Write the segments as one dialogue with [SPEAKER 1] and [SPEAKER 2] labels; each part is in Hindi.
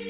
[SPEAKER 1] तो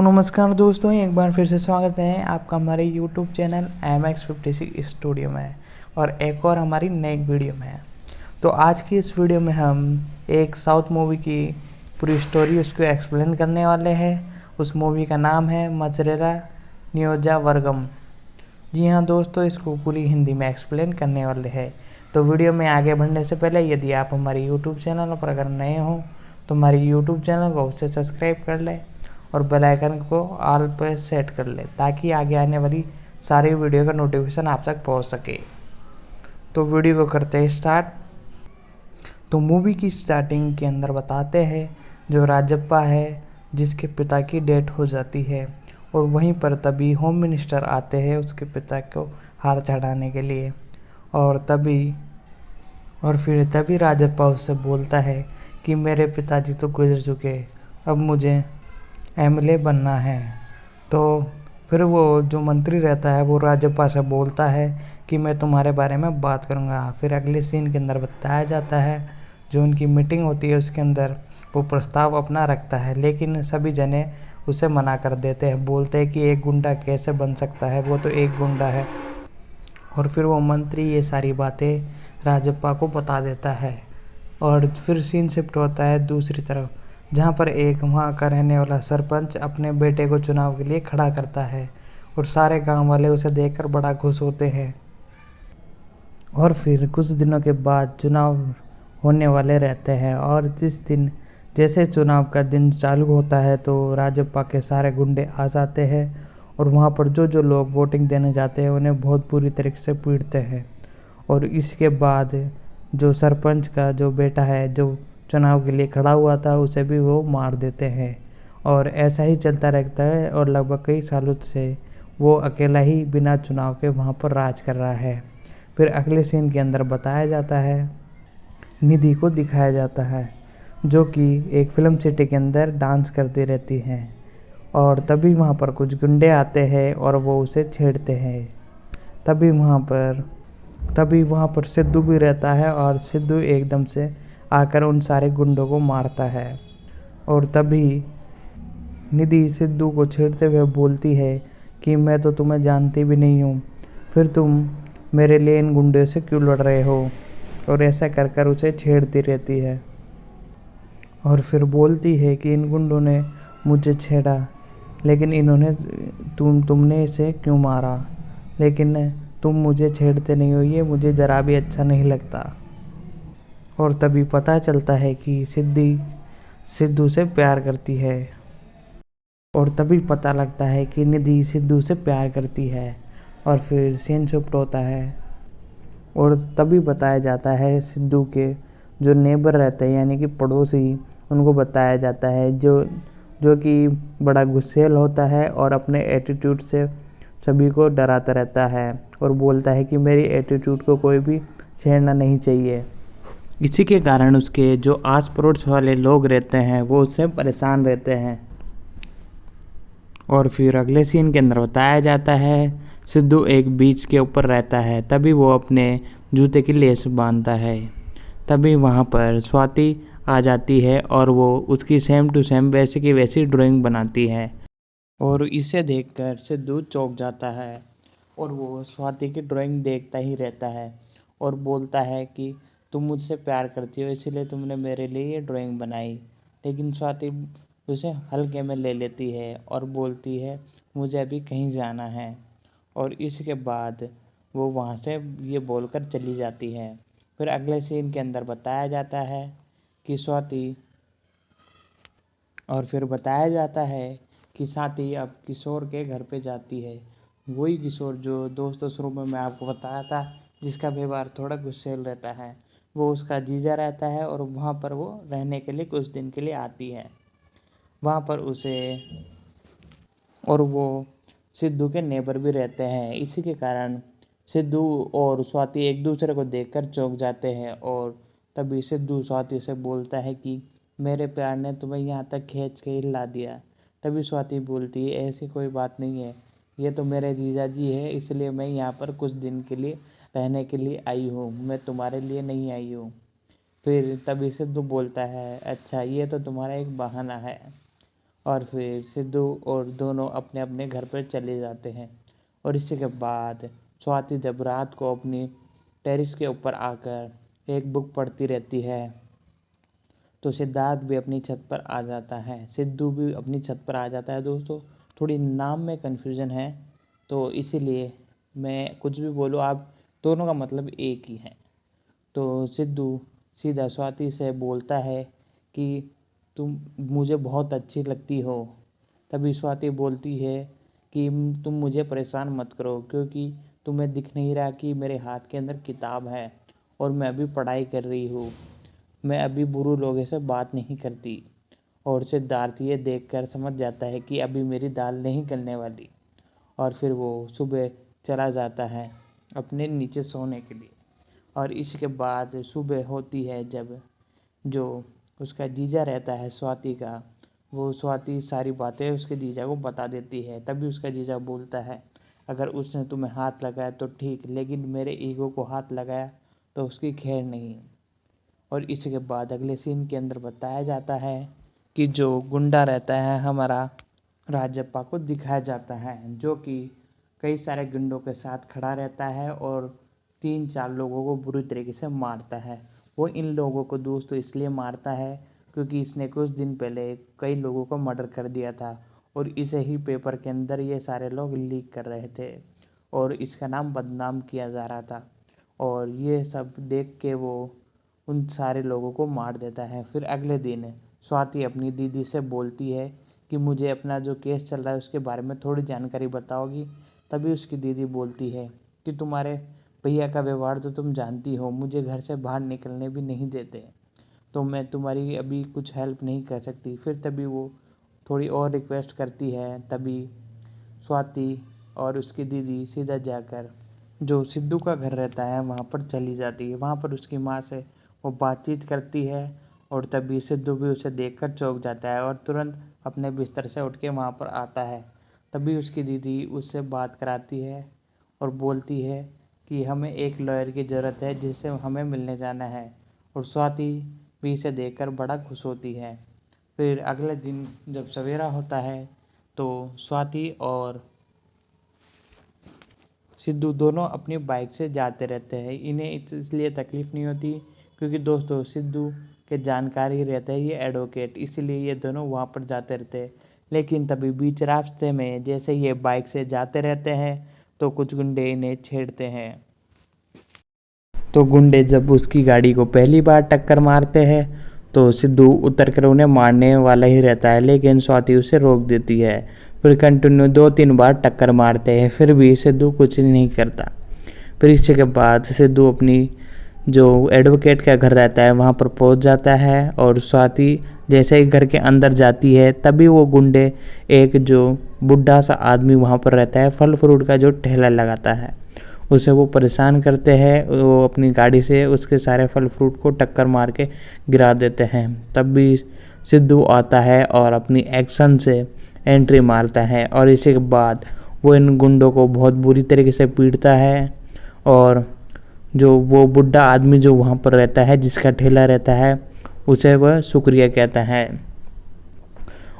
[SPEAKER 1] नमस्कार दोस्तों, एक बार फिर से स्वागत है आपका हमारे YouTube चैनल MX56 स्टूडियो में और एक और हमारी नई वीडियो में। तो आज की इस वीडियो में हम एक साउथ मूवी की पूरी स्टोरी उसको एक्सप्लेन करने वाले हैं। उस मूवी का नाम है मचरेरा नियोजावर्गम। जी हाँ दोस्तों, इसको पूरी हिंदी में एक्सप्लेन करने वाले हैं। तो वीडियो में आगे बढ़ने से पहले यदि आप हमारे YouTube चैनल पर अगर नए हों तो हमारे YouTube चैनल को अवश्य सब्सक्राइब कर लें और बेल आइकन को ऑल पर सेट कर ले ताकि आगे आने वाली सारी वीडियो का नोटिफिकेशन आप तक पहुंच सके। तो वीडियो को करते हैं स्टार्ट। तो मूवी की स्टार्टिंग के अंदर बताते हैं जो राजप्पा है जिसके पिता की डेथ हो जाती है और वहीं पर तभी होम मिनिस्टर आते हैं उसके पिता को हार चढ़ाने के लिए। और फिर तभी राजप्पा उससे बोलता है कि मेरे पिताजी तो गुजर चुके, अब मुझे एमएलए बनना है। तो फिर वो जो मंत्री रहता है वो राजप्पा से बोलता है कि मैं तुम्हारे बारे में बात करूँगा। फिर अगले सीन के अंदर बताया जाता है जो उनकी मीटिंग होती है उसके अंदर वो प्रस्ताव अपना रखता है, लेकिन सभी जने उसे मना कर देते हैं, बोलते हैं कि एक गुंडा कैसे बन सकता है, वो तो एक गुंडा है। और फिर वो मंत्री ये सारी बातें राजप्पा को बता देता है। और फिर सीन शिफ्ट होता है दूसरी तरफ जहाँ पर एक वहाँ का रहने वाला सरपंच अपने बेटे को चुनाव के लिए खड़ा करता है और सारे गांव वाले उसे देखकर बड़ा खुश होते हैं। और फिर कुछ दिनों के बाद चुनाव होने वाले रहते हैं और जिस दिन जैसे चुनाव का दिन चालू होता है तो राजप्पा के सारे गुंडे आ जाते हैं और वहाँ पर जो लोग वोटिंग देने जाते हैं उन्हें बहुत बुरी तरीके से पीटते हैं। और इसके बाद जो सरपंच का जो बेटा है जो चुनाव के लिए खड़ा हुआ था उसे भी वो मार देते हैं। और ऐसा ही चलता रहता है और लगभग कई सालों से वो अकेला ही बिना चुनाव के वहाँ पर राज कर रहा है। फिर अगले सीन के अंदर बताया जाता है निधि को दिखाया जाता है जो कि एक फिल्म सिटी के अंदर डांस करती रहती हैं और तभी वहाँ पर कुछ गुंडे आते हैं और वो उसे छेड़ते हैं। तभी वहाँ पर सिद्धू भी रहता है और सिद्धू एकदम से आकर उन सारे गुंडों को मारता है। और तभी निधि सिद्धू को छेड़ते हुए बोलती है कि मैं तो तुम्हें जानती भी नहीं हूँ, फिर तुम मेरे लिए इन गुंडों से क्यों लड़ रहे हो। और ऐसा कर कर उसे छेड़ती रहती है। और फिर बोलती है कि इन गुंडों ने मुझे छेड़ा, लेकिन इन्होंने तुमने इसे क्यों मारा, लेकिन तुम मुझे छेड़ते नहीं हो, ये मुझे ज़रा भी अच्छा नहीं लगता। और तभी पता चलता है कि सिद्धू से प्यार करती है। और तभी पता लगता है कि निधि सिद्धू से प्यार करती है। और फिर सीन शिफ्ट होता है और तभी बताया जाता है सिद्धू के जो नेबर रहते हैं यानी कि पड़ोसी, उनको बताया जाता है जो कि बड़ा गुस्सैल होता है और अपने एटीट्यूड से सभी को डराता रहता है और बोलता है कि मेरी एटीट्यूड को कोई भी छेड़ना नहीं चाहिए। इसी के कारण उसके जो आस पड़ोस वाले लोग रहते हैं वो उससे परेशान रहते हैं। और फिर अगले सीन के अंदर बताया जाता है सिद्धू एक बीच के ऊपर रहता है, तभी वो अपने जूते की लेस बांधता है। तभी वहाँ पर स्वाति आ जाती है और वो उसकी सेम टू सेम वैसे की वैसी ड्राइंग बनाती है। और इसे देखकर सिद्धू चौंक जाता है और वो स्वाति की ड्राइंग देखता ही रहता है और बोलता है कि तुम मुझसे प्यार करती हो इसलिए तुमने मेरे लिए ये ड्राइंग बनाई। लेकिन स्वाति उसे हल्के में ले लेती है और बोलती है मुझे अभी कहीं जाना है। और इसके बाद वो वहाँ से ये बोलकर चली जाती है। फिर अगले सीन के अंदर बताया जाता है कि स्वाति अब किशोर के घर पे जाती है। वही किशोर जो दोस्तों शुरू में मैं आपको बताया था, जिसका व्यवहार थोड़ा गुस्सैल रहता है, वो उसका जीजा रहता है और वहाँ पर वो रहने के लिए कुछ दिन के लिए आती है। वहाँ पर उसे और वो सिद्धू के नेबर भी रहते हैं। इसी के कारण सिद्धू और स्वाति एक दूसरे को देखकर चौंक जाते हैं। और तभी सिद्धू स्वाति से बोलता है कि मेरे प्यार ने तुम्हें यहाँ तक खींच के ही ला दिया। तभी स्वाति बोलती है ऐसी कोई बात नहीं है, ये तो मेरे जीजा जी है, इसलिए मैं यहाँ पर कुछ दिन के लिए रहने के लिए आई हूँ, मैं तुम्हारे लिए नहीं आई हूँ। फिर तभी सिद्धू बोलता है अच्छा ये तो तुम्हारा एक बहाना है। और फिर सिद्धू और दोनों अपने अपने घर पर चले जाते हैं। और इसी के बाद स्वाति जब रात को अपनी टेरिस के ऊपर आकर एक बुक पढ़ती रहती है तो सिद्धार्थ भी अपनी छत पर आ जाता है, सिद्धू भी अपनी छत पर आ जाता है। दोस्तों थोड़ी नाम में कन्फ्यूज़न है तो इसीलिए मैं कुछ भी बोलूँ, आप दोनों का मतलब एक ही है। तो सिद्धू सीधा स्वाति से बोलता है कि तुम मुझे बहुत अच्छी लगती हो। तभी स्वाति बोलती है कि तुम मुझे परेशान मत करो क्योंकि तुम्हें दिख नहीं रहा कि मेरे हाथ के अंदर किताब है और मैं अभी पढ़ाई कर रही हूँ, मैं अभी बुरे लोगों से बात नहीं करती। और सिद्धार्थ ये देखकर समझ जाता है कि अभी मेरी दाल नहीं गलने वाली। और फिर वो सुबह चला जाता है अपने नीचे सोने के लिए। और इसके बाद सुबह होती है जब जो उसका जीजा रहता है स्वाति का, वो स्वाति सारी बातें उसके जीजा को बता देती है। तभी उसका जीजा बोलता है अगर उसने तुम्हें हाथ लगाया तो ठीक, लेकिन मेरे ईगो को हाथ लगाया तो उसकी खैर नहीं। और इसके बाद अगले सीन के अंदर बताया जाता है कि जो गुंडा रहता है हमारा राजप्पा को दिखाया जाता है, जो कि कई सारे गुंडों के साथ खड़ा रहता है और 3-4 लोगों को बुरी तरीके से मारता है। वो इन लोगों को दोस्तों इसलिए मारता है क्योंकि इसने कुछ दिन पहले कई लोगों को मर्डर कर दिया था और इसे ही पेपर के अंदर ये सारे लोग लीक कर रहे थे और इसका नाम बदनाम किया जा रहा था। और ये सब देख के वो उन सारे लोगों को मार देता है। फिर अगले दिन स्वाति अपनी दीदी से बोलती है कि मुझे अपना जो केस चल रहा है उसके बारे में थोड़ी जानकारी बताओगी। तभी उसकी दीदी बोलती है कि तुम्हारे भैया का व्यवहार तो तुम जानती हो, मुझे घर से बाहर निकलने भी नहीं देते, तो मैं तुम्हारी अभी कुछ हेल्प नहीं कर सकती। फिर तभी वो थोड़ी और रिक्वेस्ट करती है। तभी स्वाति और उसकी दीदी सीधा जाकर जो सिद्धू का घर रहता है वहाँ पर चली जाती है। वहाँ पर उसकी माँ से वो बातचीत करती है और तभी सिद्धू भी उसे देखकर चौंक जाता है और तुरंत अपने बिस्तर से उठ के वहाँ पर आता है। तभी उसकी दीदी उससे बात कराती है और बोलती है कि हमें एक लॉयर की ज़रूरत है जिससे हमें मिलने जाना है। और स्वाति भी इसे देखकर बड़ा खुश होती है। फिर अगले दिन जब सवेरा होता है तो स्वाति और सिद्धू दोनों अपनी बाइक से जाते रहते हैं। इन्हें इसलिए तकलीफ़ नहीं होती क्योंकि दोस्तों सिद्धू के जानकार ही रहते हैं ये एडवोकेट, इसीलिए ये दोनों वहाँ पर जाते रहते हैं। लेकिन तभी बीच रास्ते में जैसे ये बाइक से जाते रहते हैं तो कुछ गुंडे इन्हें छेड़ते हैं। तो गुंडे जब उसकी गाड़ी को पहली बार टक्कर मारते हैं तो सिद्धू उतर कर उन्हें मारने वाला ही रहता है, लेकिन स्वाति उसे रोक देती है। फिर कंटिन्यू 2-3 बार टक्कर मारते हैं, फिर भी सिद्धू कुछ नहीं करता। फिर इसके बाद सिद्धू अपनी जो एडवोकेट का घर रहता है वहाँ पर पहुँच जाता है, और स्वाति जैसे ही घर के अंदर जाती है तभी वो गुंडे एक जो बुढ़ा सा आदमी वहाँ पर रहता है फल फ्रूट का जो ठेला लगाता है उसे वो परेशान करते हैं। वो अपनी गाड़ी से उसके सारे फल फ्रूट को टक्कर मार के गिरा देते हैं। तब भी सिद्धू आता है और अपनी एक्शन से एंट्री मारता है, और इसी के बाद वो इन गुंडों को बहुत बुरी तरीके से पीटता है। और जो वो बुढ़ा आदमी जो वहाँ पर रहता है जिसका ठेला रहता है उसे वह शुक्रिया कहता है।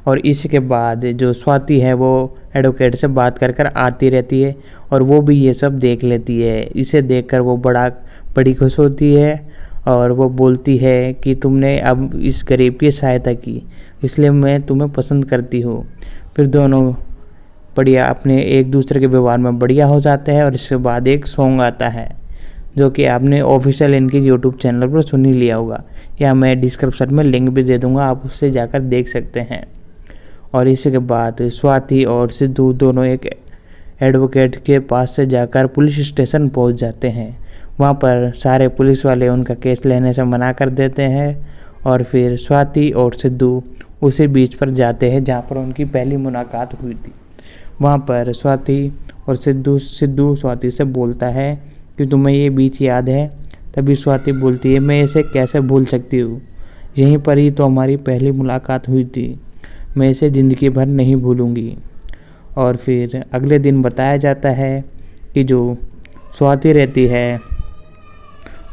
[SPEAKER 1] और इसके बाद जो स्वाति है वो एडवोकेट से बात कर कर आती रहती है, और वो भी ये सब देख लेती है। इसे देखकर वो बड़ी खुश होती है, और वो बोलती है कि तुमने अब इस गरीब की सहायता की, इसलिए मैं तुम्हें पसंद करती हूँ। फिर दोनों बढ़िया अपने एक दूसरे के व्यवहार में बढ़िया हो जाते हैं। और इसके बाद एक सॉन्ग आता है जो कि आपने ऑफिशियल इनके यूट्यूब चैनल पर सुन ही लिया होगा, या मैं डिस्क्रिप्शन में लिंक भी दे दूँगा, आप उससे जाकर देख सकते हैं। और इसी के बाद स्वाति और सिद्धू दोनों एक एडवोकेट के पास से जाकर पुलिस स्टेशन पहुंच जाते हैं। वहां पर सारे पुलिस वाले उनका केस लेने से मना कर देते हैं, और फिर स्वाति और सिद्धू उसी बीच पर जाते हैं जहां पर उनकी पहली मुलाकात हुई थी। वहां पर स्वाति और सिद्धू स्वाति से बोलता है कि तुम्हें ये बीच याद है? तभी स्वाति बोलती है मैं इसे कैसे भूल सकती हूँ, यहीं पर ही तो हमारी पहली मुलाकात हुई थी, मैं इसे ज़िंदगी भर नहीं भूलूंगी। और फिर अगले दिन बताया जाता है कि जो स्वाति रहती है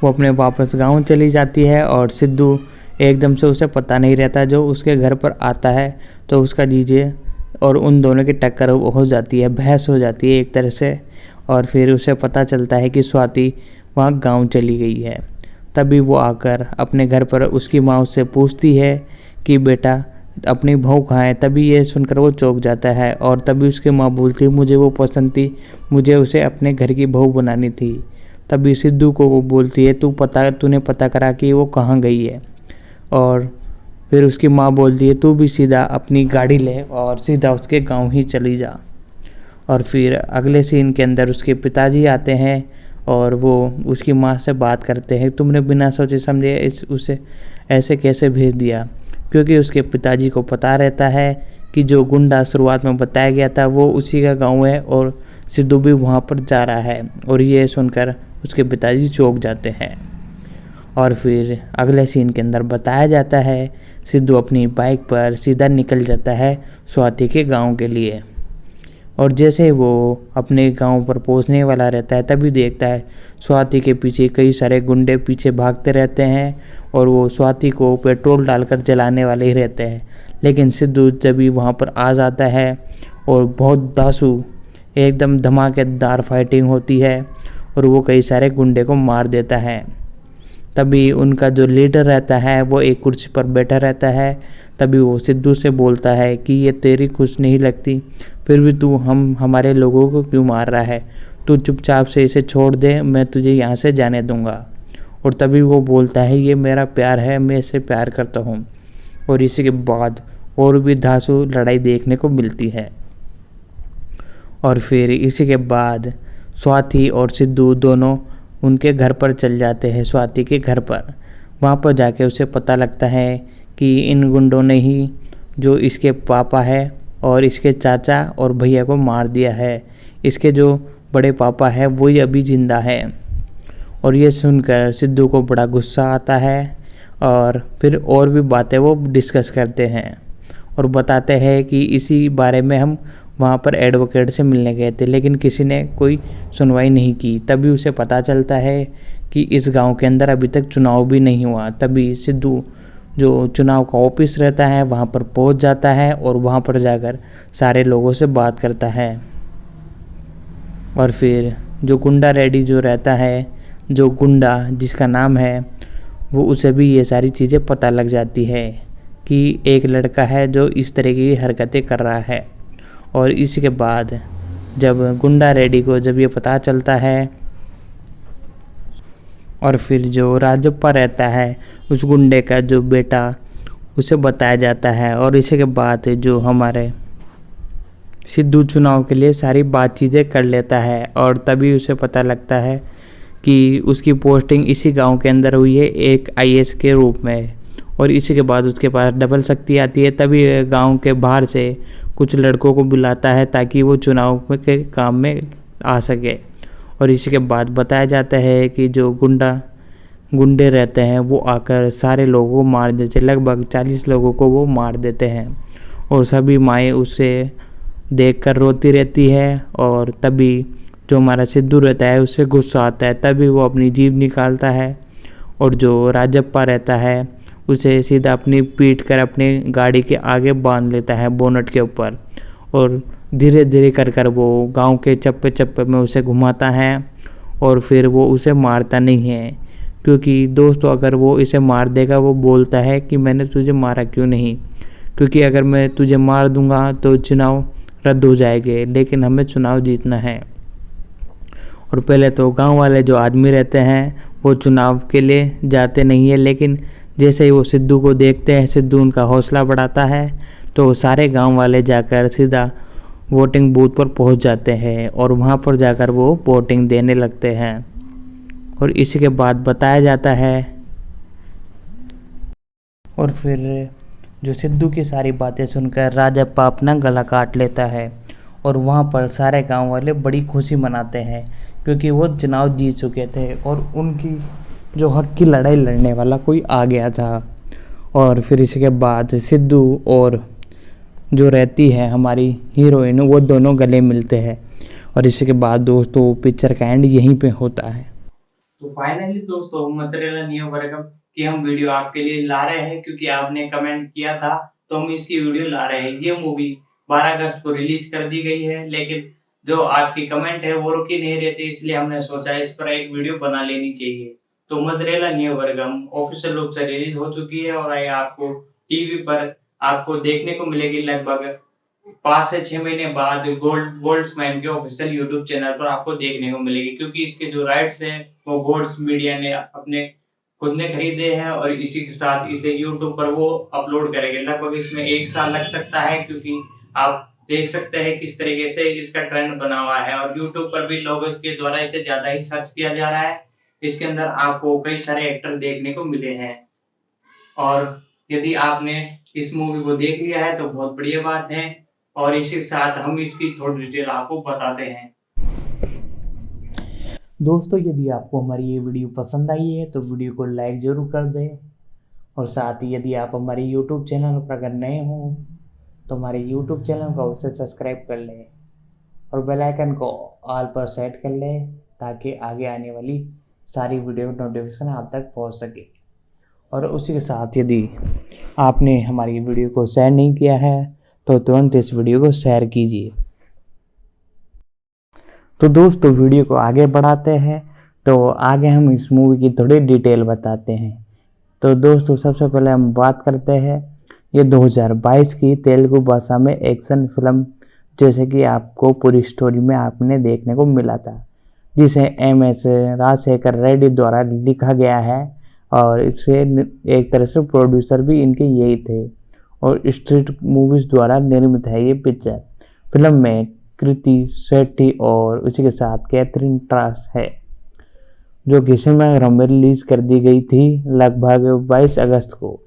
[SPEAKER 1] वो अपने वापस गांव चली जाती है, और सिद्धू एकदम से उसे पता नहीं रहता जो उसके घर पर आता है तो उसका डीजे और उन दोनों की टक्कर हो जाती है, बहस हो जाती है एक तरह से। और फिर उसे पता चलता है कि स्वाति वहाँ गाँव चली गई है। तभी वो आकर अपने घर पर उसकी माँ उससे पूछती है कि बेटा अपनी बहू कहाँ है। तभी ये सुनकर वो चौंक जाता है, और तभी उसकी माँ बोलती है मुझे वो पसंद थी, मुझे उसे अपने घर की बहू बनानी थी। तभी सिद्धू को वो बोलती है तूने पता करा कि वो कहाँ गई है। और फिर उसकी माँ बोलती है तू भी सीधा अपनी गाड़ी ले और सीधा उसके गाँव ही चली जा। और फिर अगले सीन के अंदर उसके पिताजी आते हैं, और वो उसकी माँ से बात करते हैं तुमने बिना सोचे समझे उसे ऐसे कैसे भेज दिया, क्योंकि उसके पिताजी को पता रहता है कि जो गुंडा शुरुआत में बताया गया था वो उसी का गांव है, और सिद्धू भी वहां पर जा रहा है। और ये सुनकर उसके पिताजी चौंक जाते हैं। और फिर अगले सीन के अंदर बताया जाता है सिद्धू अपनी बाइक पर सीधा निकल जाता है स्वाति के गांव के लिए। और जैसे वो अपने गांव पर पहुंचने वाला रहता है तभी देखता है स्वाति के पीछे कई सारे गुंडे पीछे भागते रहते हैं, और वो स्वाति को पेट्रोल डालकर जलाने वाले ही रहते हैं। लेकिन सिद्धू जब भी वहाँ पर आ जाता है और बहुत दासू एकदम धमाकेदार फाइटिंग होती है, और वो कई सारे गुंडे को मार देता है। तभी उनका जो लीडर रहता है वो एक कुर्सी पर बैठा रहता है। तभी वो सिद्धू से बोलता है कि ये तेरी कुछ नहीं लगती, फिर भी तू हमारे लोगों को क्यों मार रहा है, तू चुपचाप से इसे छोड़ दे, मैं तुझे यहाँ से जाने दूंगा। और तभी वो बोलता है ये मेरा प्यार है, मैं इसे प्यार करता हूँ। और इसी के बाद और भी धांसू लड़ाई देखने को मिलती है। और फिर इसी के बाद स्वाति और सिद्धू दोनों उनके घर पर चल जाते हैं, स्वाति के घर पर। वहाँ पर जाके उसे पता लगता है कि इन गुंडों ने ही जो इसके पापा है और इसके चाचा और भैया को मार दिया है। इसके जो बड़े पापा है वो ही अभी जिंदा है। और ये सुनकर सिद्धू को बड़ा गुस्सा आता है, और फिर और भी बातें वो डिस्कस करते हैं और बताते हैं कि इसी बारे में हम वहाँ पर एडवोकेट से मिलने गए थे, लेकिन किसी ने कोई सुनवाई नहीं की। तभी उसे पता चलता है कि इस गांव के अंदर अभी तक चुनाव भी नहीं हुआ। तभी सिद्धू जो चुनाव का ऑफिस रहता है वहाँ पर पहुँच जाता है, और वहाँ पर जाकर सारे लोगों से बात करता है। और फिर जो गुंडा रेडी जो रहता है, जो गुंडा जिसका नाम है वो उसे भी ये सारी चीज़ें पता लग जाती है कि एक लड़का है जो इस तरह की हरकतें कर रहा है। और इसके बाद जब गुंडा रेडी को जब ये पता चलता है और फिर जो राजप्पा रहता है उस गुंडे का जो बेटा, उसे बताया जाता है। और इसी के बाद जो हमारे सिद्धू चुनाव के लिए सारी बातचीतें कर लेता है और तभी उसे पता लगता है कि उसकी पोस्टिंग इसी गांव के अंदर हुई है एक आईएएस के रूप में। और इसी के बाद उसके पास डबल शक्ति आती है। तभी गांव के बाहर से कुछ लड़कों को बुलाता है ताकि वो चुनाव के काम में आ सके। और इसी के बाद बताया जाता है कि जो गुंडे रहते हैं वो आकर सारे लोगों को मार देते, लगभग 40 लोगों को वो मार देते हैं। और सभी माएँ उसे देखकर रोती रहती है। और तभी जो हमारा सिद्धू रहता है उससे गुस्सा आता है, तभी वो अपनी जीभ निकालता है और जो राजप्पा रहता है उसे सीधा अपनी पीट कर अपनी गाड़ी के आगे बांध लेता है बोनट के ऊपर। और धीरे धीरे कर वो गांव के चप्पे चप्पे में उसे घुमाता है। और फिर वो उसे मारता नहीं है, क्योंकि दोस्तों अगर वो इसे मार देगा वो बोलता है कि मैंने तुझे मारा क्यों नहीं, क्योंकि अगर मैं तुझे मार दूंगा तो चुनाव रद्द हो जाएंगे, लेकिन हमें चुनाव जीतना है। और पहले तो गांव वाले जो आदमी रहते हैं वो चुनाव के लिए जाते नहीं है, लेकिन जैसे ही वो सिद्धू को देखते हैं, सिद्धू उनका हौसला बढ़ाता है, तो सारे गांव वाले जाकर सीधा वोटिंग बूथ पर पहुंच जाते हैं और वहां पर जाकर वो वोटिंग देने लगते हैं। और इसी के बाद बताया जाता है और फिर जो सिद्धू की सारी बातें सुनकर राजप्पा अपना गला काट लेता है। और वहाँ पर सारे गांव वाले बड़ी खुशी मनाते हैं क्योंकि वो चुनाव जीत चुके थे और उनकी जो हक की लड़ाई लड़ने वाला कोई आ गया था। और फिर इसके बाद सिद्धू और जो रहती है हमारी हीरोइन, वो दोनों गले मिलते हैं। और इसके बाद दोस्तों पिक्चर का एंड यहीं पे होता है।
[SPEAKER 2] तो फाइनली दोस्तों मोज़रेला नियोबर्गर की हम वीडियो आपके लिए ला रहे हैं, क्योंकि आपने कमेंट किया था तो हम इसकी वीडियो ला रहे हैं। ये मूवी 12 अगस्त को रिलीज कर दी गई है, लेकिन जो आपकी कमेंट है वो रुक ही नहीं रहती, इसलिए हमने सोचा इस पर एक वीडियो बना लेनी चाहिए। तो मोज़रेला नियोबर्गर ऑफिशियल रूप से रिलीज हो चुकी है और ये आपको टीवी पर आपको देखने को मिलेगी लगभग 5 से 6 महीने बाद गोल्ड्समैन के ऑफिशियल यूट्यूब चैनल पर आपको देखने को मिलेगी, क्योंकि इसके जो राइट्स हैं वो गोल्ड्स मीडिया ने अपने खुद ने खरीदे हैं और इसी के साथ इसे यूट्यूब पर वो अपलोड करेंगे। लगभग इसमें 1 साल लग सकता है, क्योंकि आप देख सकते हैं किस तरीके से इसका ट्रेंड बना हुआ है और यूट्यूब पर भी लोगों के द्वारा इसे ज़्यादा ही सर्च किया जा रहा है। इसके अंदर आपको कई सारे एक्टर देखने को मिले हैं और यदि आपने इस मूवी को देख लिया है तो बहुत बढ़िया बात है। और इसी के साथ हम इसकी थोड़ी डिटेल आपको बताते हैं।
[SPEAKER 1] दोस्तों यदि आपको हमारी ये वीडियो पसंद आई है तो वीडियो को लाइक ज़रूर कर दें। और साथ ही यदि आप हमारे यूट्यूब चैनल पर अगर नए हों तो हमारे यूट्यूब चैनल को उसे सब्सक्राइब कर लें और बेल आइकन को ऑल पर सेट कर लें, ताकि आगे आने वाली सारी वीडियो नोटिफिकेशन आप तक पहुंच सके। और उसी के साथ यदि आपने हमारी वीडियो को शेयर नहीं किया है तो तुरंत इस वीडियो को शेयर कीजिए। तो दोस्तों वीडियो को आगे बढ़ाते हैं, तो आगे हम इस मूवी की थोड़ी डिटेल बताते हैं। तो दोस्तों सबसे पहले हम बात करते हैं ये 2022 की तेलुगु भाषा में एक्शन फिल्म, जैसे कि आपको पूरी स्टोरी में आपने देखने को मिला था, जिसे MS राजशेखर रेड्डी द्वारा लिखा गया है। और इसे एक तरह से प्रोड्यूसर भी इनके यही थे और स्ट्रीट मूवीज़ द्वारा निर्मित है ये पिक्चर। फिल्म में कृति शेट्टी और उसी के साथ कैथरीन ट्रास है, जो कि सिनेमाघरों में रिलीज कर दी गई थी लगभग 22 अगस्त को।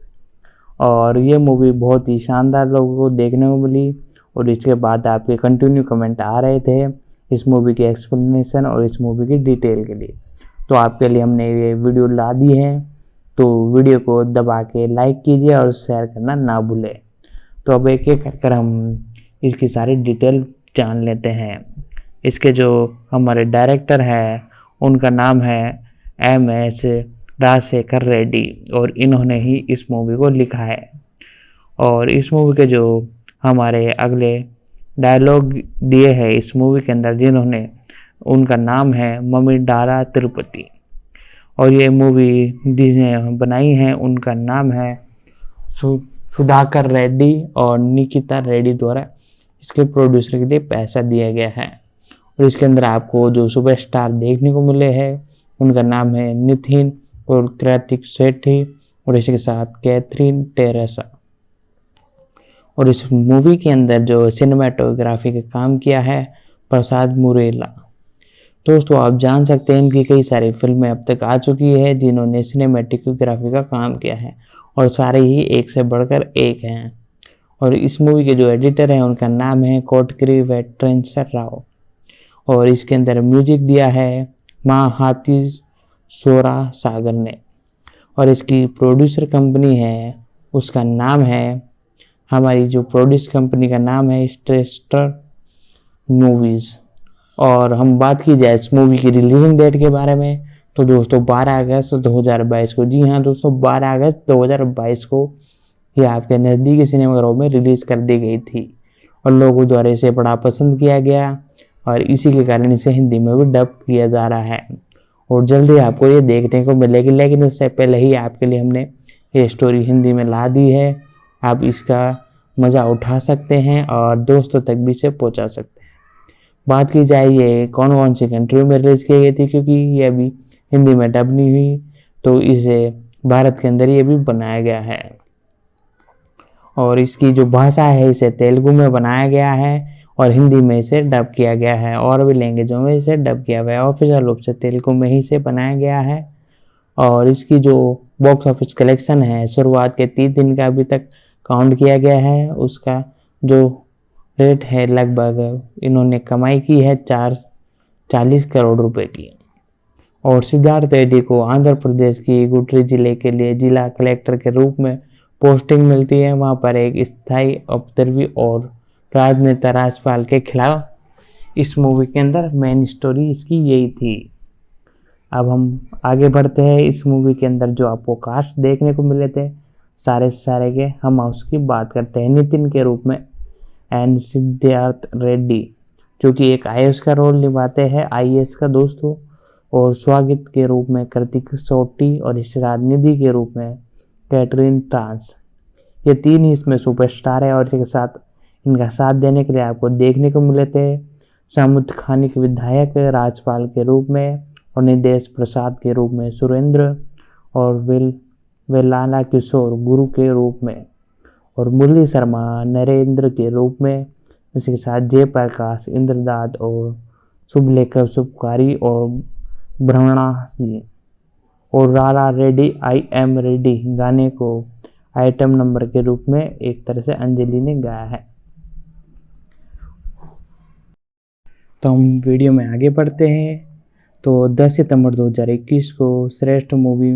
[SPEAKER 1] और ये मूवी बहुत ही शानदार लोगों को देखने को मिली। और इसके बाद आपके कंटिन्यू कमेंट आ रहे थे इस मूवी की एक्सप्लेनेशन और इस मूवी की डिटेल के लिए, तो आपके लिए हमने ये वीडियो ला दी है। तो वीडियो को दबा के लाइक कीजिए और शेयर करना ना भूलें। तो अब एक एक कर हम इसकी सारी डिटेल जान लेते हैं। इसके जो हमारे डायरेक्टर हैं उनका नाम है MS राजशेखर रेड्डी और इन्होंने ही इस मूवी को लिखा है। और इस मूवी के जो हमारे अगले डायलॉग दिए हैं इस मूवी के अंदर जिन्होंने, उनका नाम है मम्मी डारा तिरुपति। और ये मूवी जिसने बनाई है उनका नाम है सुधाकर रेड्डी और निकिता रेड्डी द्वारा इसके प्रोड्यूसर के लिए पैसा दिया गया है। और इसके अंदर आपको जो सुपरस्टार देखने को मिले हैं उनका नाम है नितिन और कार्तिक शेट्टी और इसके साथ कैथरीन टेरेसा। और इस मूवी के अंदर जो सिनेमाटोग्राफी का काम किया है प्रसाद मुरेला। दोस्तों आप जान सकते हैं इनकी कई सारी फिल्में अब तक आ चुकी है जिन्होंने सिनेमेटोग्राफी का काम किया है और सारे ही एक से बढ़कर एक हैं। और इस मूवी के जो एडिटर हैं उनका नाम है कोटगिरी वेंकटेश्वर राव। और इसके अंदर म्यूजिक दिया है महाहाती सोरा सागर ने। और इसकी प्रोड्यूसर कंपनी है उसका नाम है हमारी जो प्रोड्यूस कंपनी का नाम है स्ट्रेस्टर मूवीज़। और हम बात की जाए इस मूवी की रिलीजिंग डेट के बारे में तो दोस्तों 12 अगस्त 2022 को, जी हाँ दोस्तों 12 अगस्त 2022 को ये आपके नज़दीकी सिनेमाघरों में रिलीज़ कर दी गई थी और लोगों द्वारा इसे बड़ा पसंद किया गया और इसी के कारण इसे हिंदी में भी डब किया जा रहा है और जल्दी आपको ये देखने को मिलेगी। लेकिन उससे पहले ही आपके लिए हमने ये स्टोरी हिंदी में ला दी है, आप इसका मज़ा उठा सकते हैं और दोस्तों तक भी इसे पहुंचा सकते हैं। बात की जाए ये कौन कौन सी कंट्री में रिलीज़ की गई थी, क्योंकि ये अभी हिंदी में डब नहीं हुई तो इसे भारत के अंदर ये भी बनाया गया है। और इसकी जो भाषा है इसे तेलुगु में बनाया गया है और हिंदी में इसे डब किया गया है और भी लैंग्वेजों में इसे डब किया गया है। ऑफिशियल रूप से तेलुगु में ही इसे बनाया गया है। और इसकी जो बॉक्स ऑफिस कलेक्शन है शुरुआत के 3 दिन का अभी तक काउंट किया गया है, उसका जो रेट है लगभग इन्होंने कमाई की है 40 करोड़ रुपए की। और सिद्धार्थ रेड्डी को आंध्र प्रदेश की गुंटूर जिले के लिए जिला कलेक्टर के रूप में पोस्टिंग मिलती है। वहाँ पर एक स्थायी उपद्रवी और राजनेता राजपाल के खिलाफ इस मूवी के अंदर मेन स्टोरी इसकी यही थी। अब हम आगे बढ़ते हैं। इस मूवी के अंदर जो आपको कास्ट देखने को मिले थे सारे के हम उसकी बात करते हैं। नितिन के रूप में एंड सिद्धार्थ रेड्डी जो कि एक आईएएस का रोल निभाते हैं, आईएएस का दोस्तों। और स्वागत के रूप में कार्तिक शेट्टी और इसके साथ निधि के रूप में कैटरीन ट्रांस। ये 3 ही इसमें सुपरस्टार है और इसके साथ इनका साथ देने के लिए आपको देखने को मिले थे सामुद्रिक के विधायक राजपाल के रूप में और निदेश प्रसाद के रूप में सुरेंद्र और वेलाला किशोर गुरु के रूप में और मुरली शर्मा नरेंद्र के रूप में। इसके साथ जयप्रकाश इंद्रदास और शुभलेखा शुभकारी और ब्रह्मणा जी और राला रेड्डी आई एम रेड्डी गाने को आइटम नंबर के रूप में एक तरह से अंजलि ने गाया है। तो हम वीडियो में आगे बढ़ते हैं। तो 10 सितंबर 2021 को श्रेष्ठ मूवी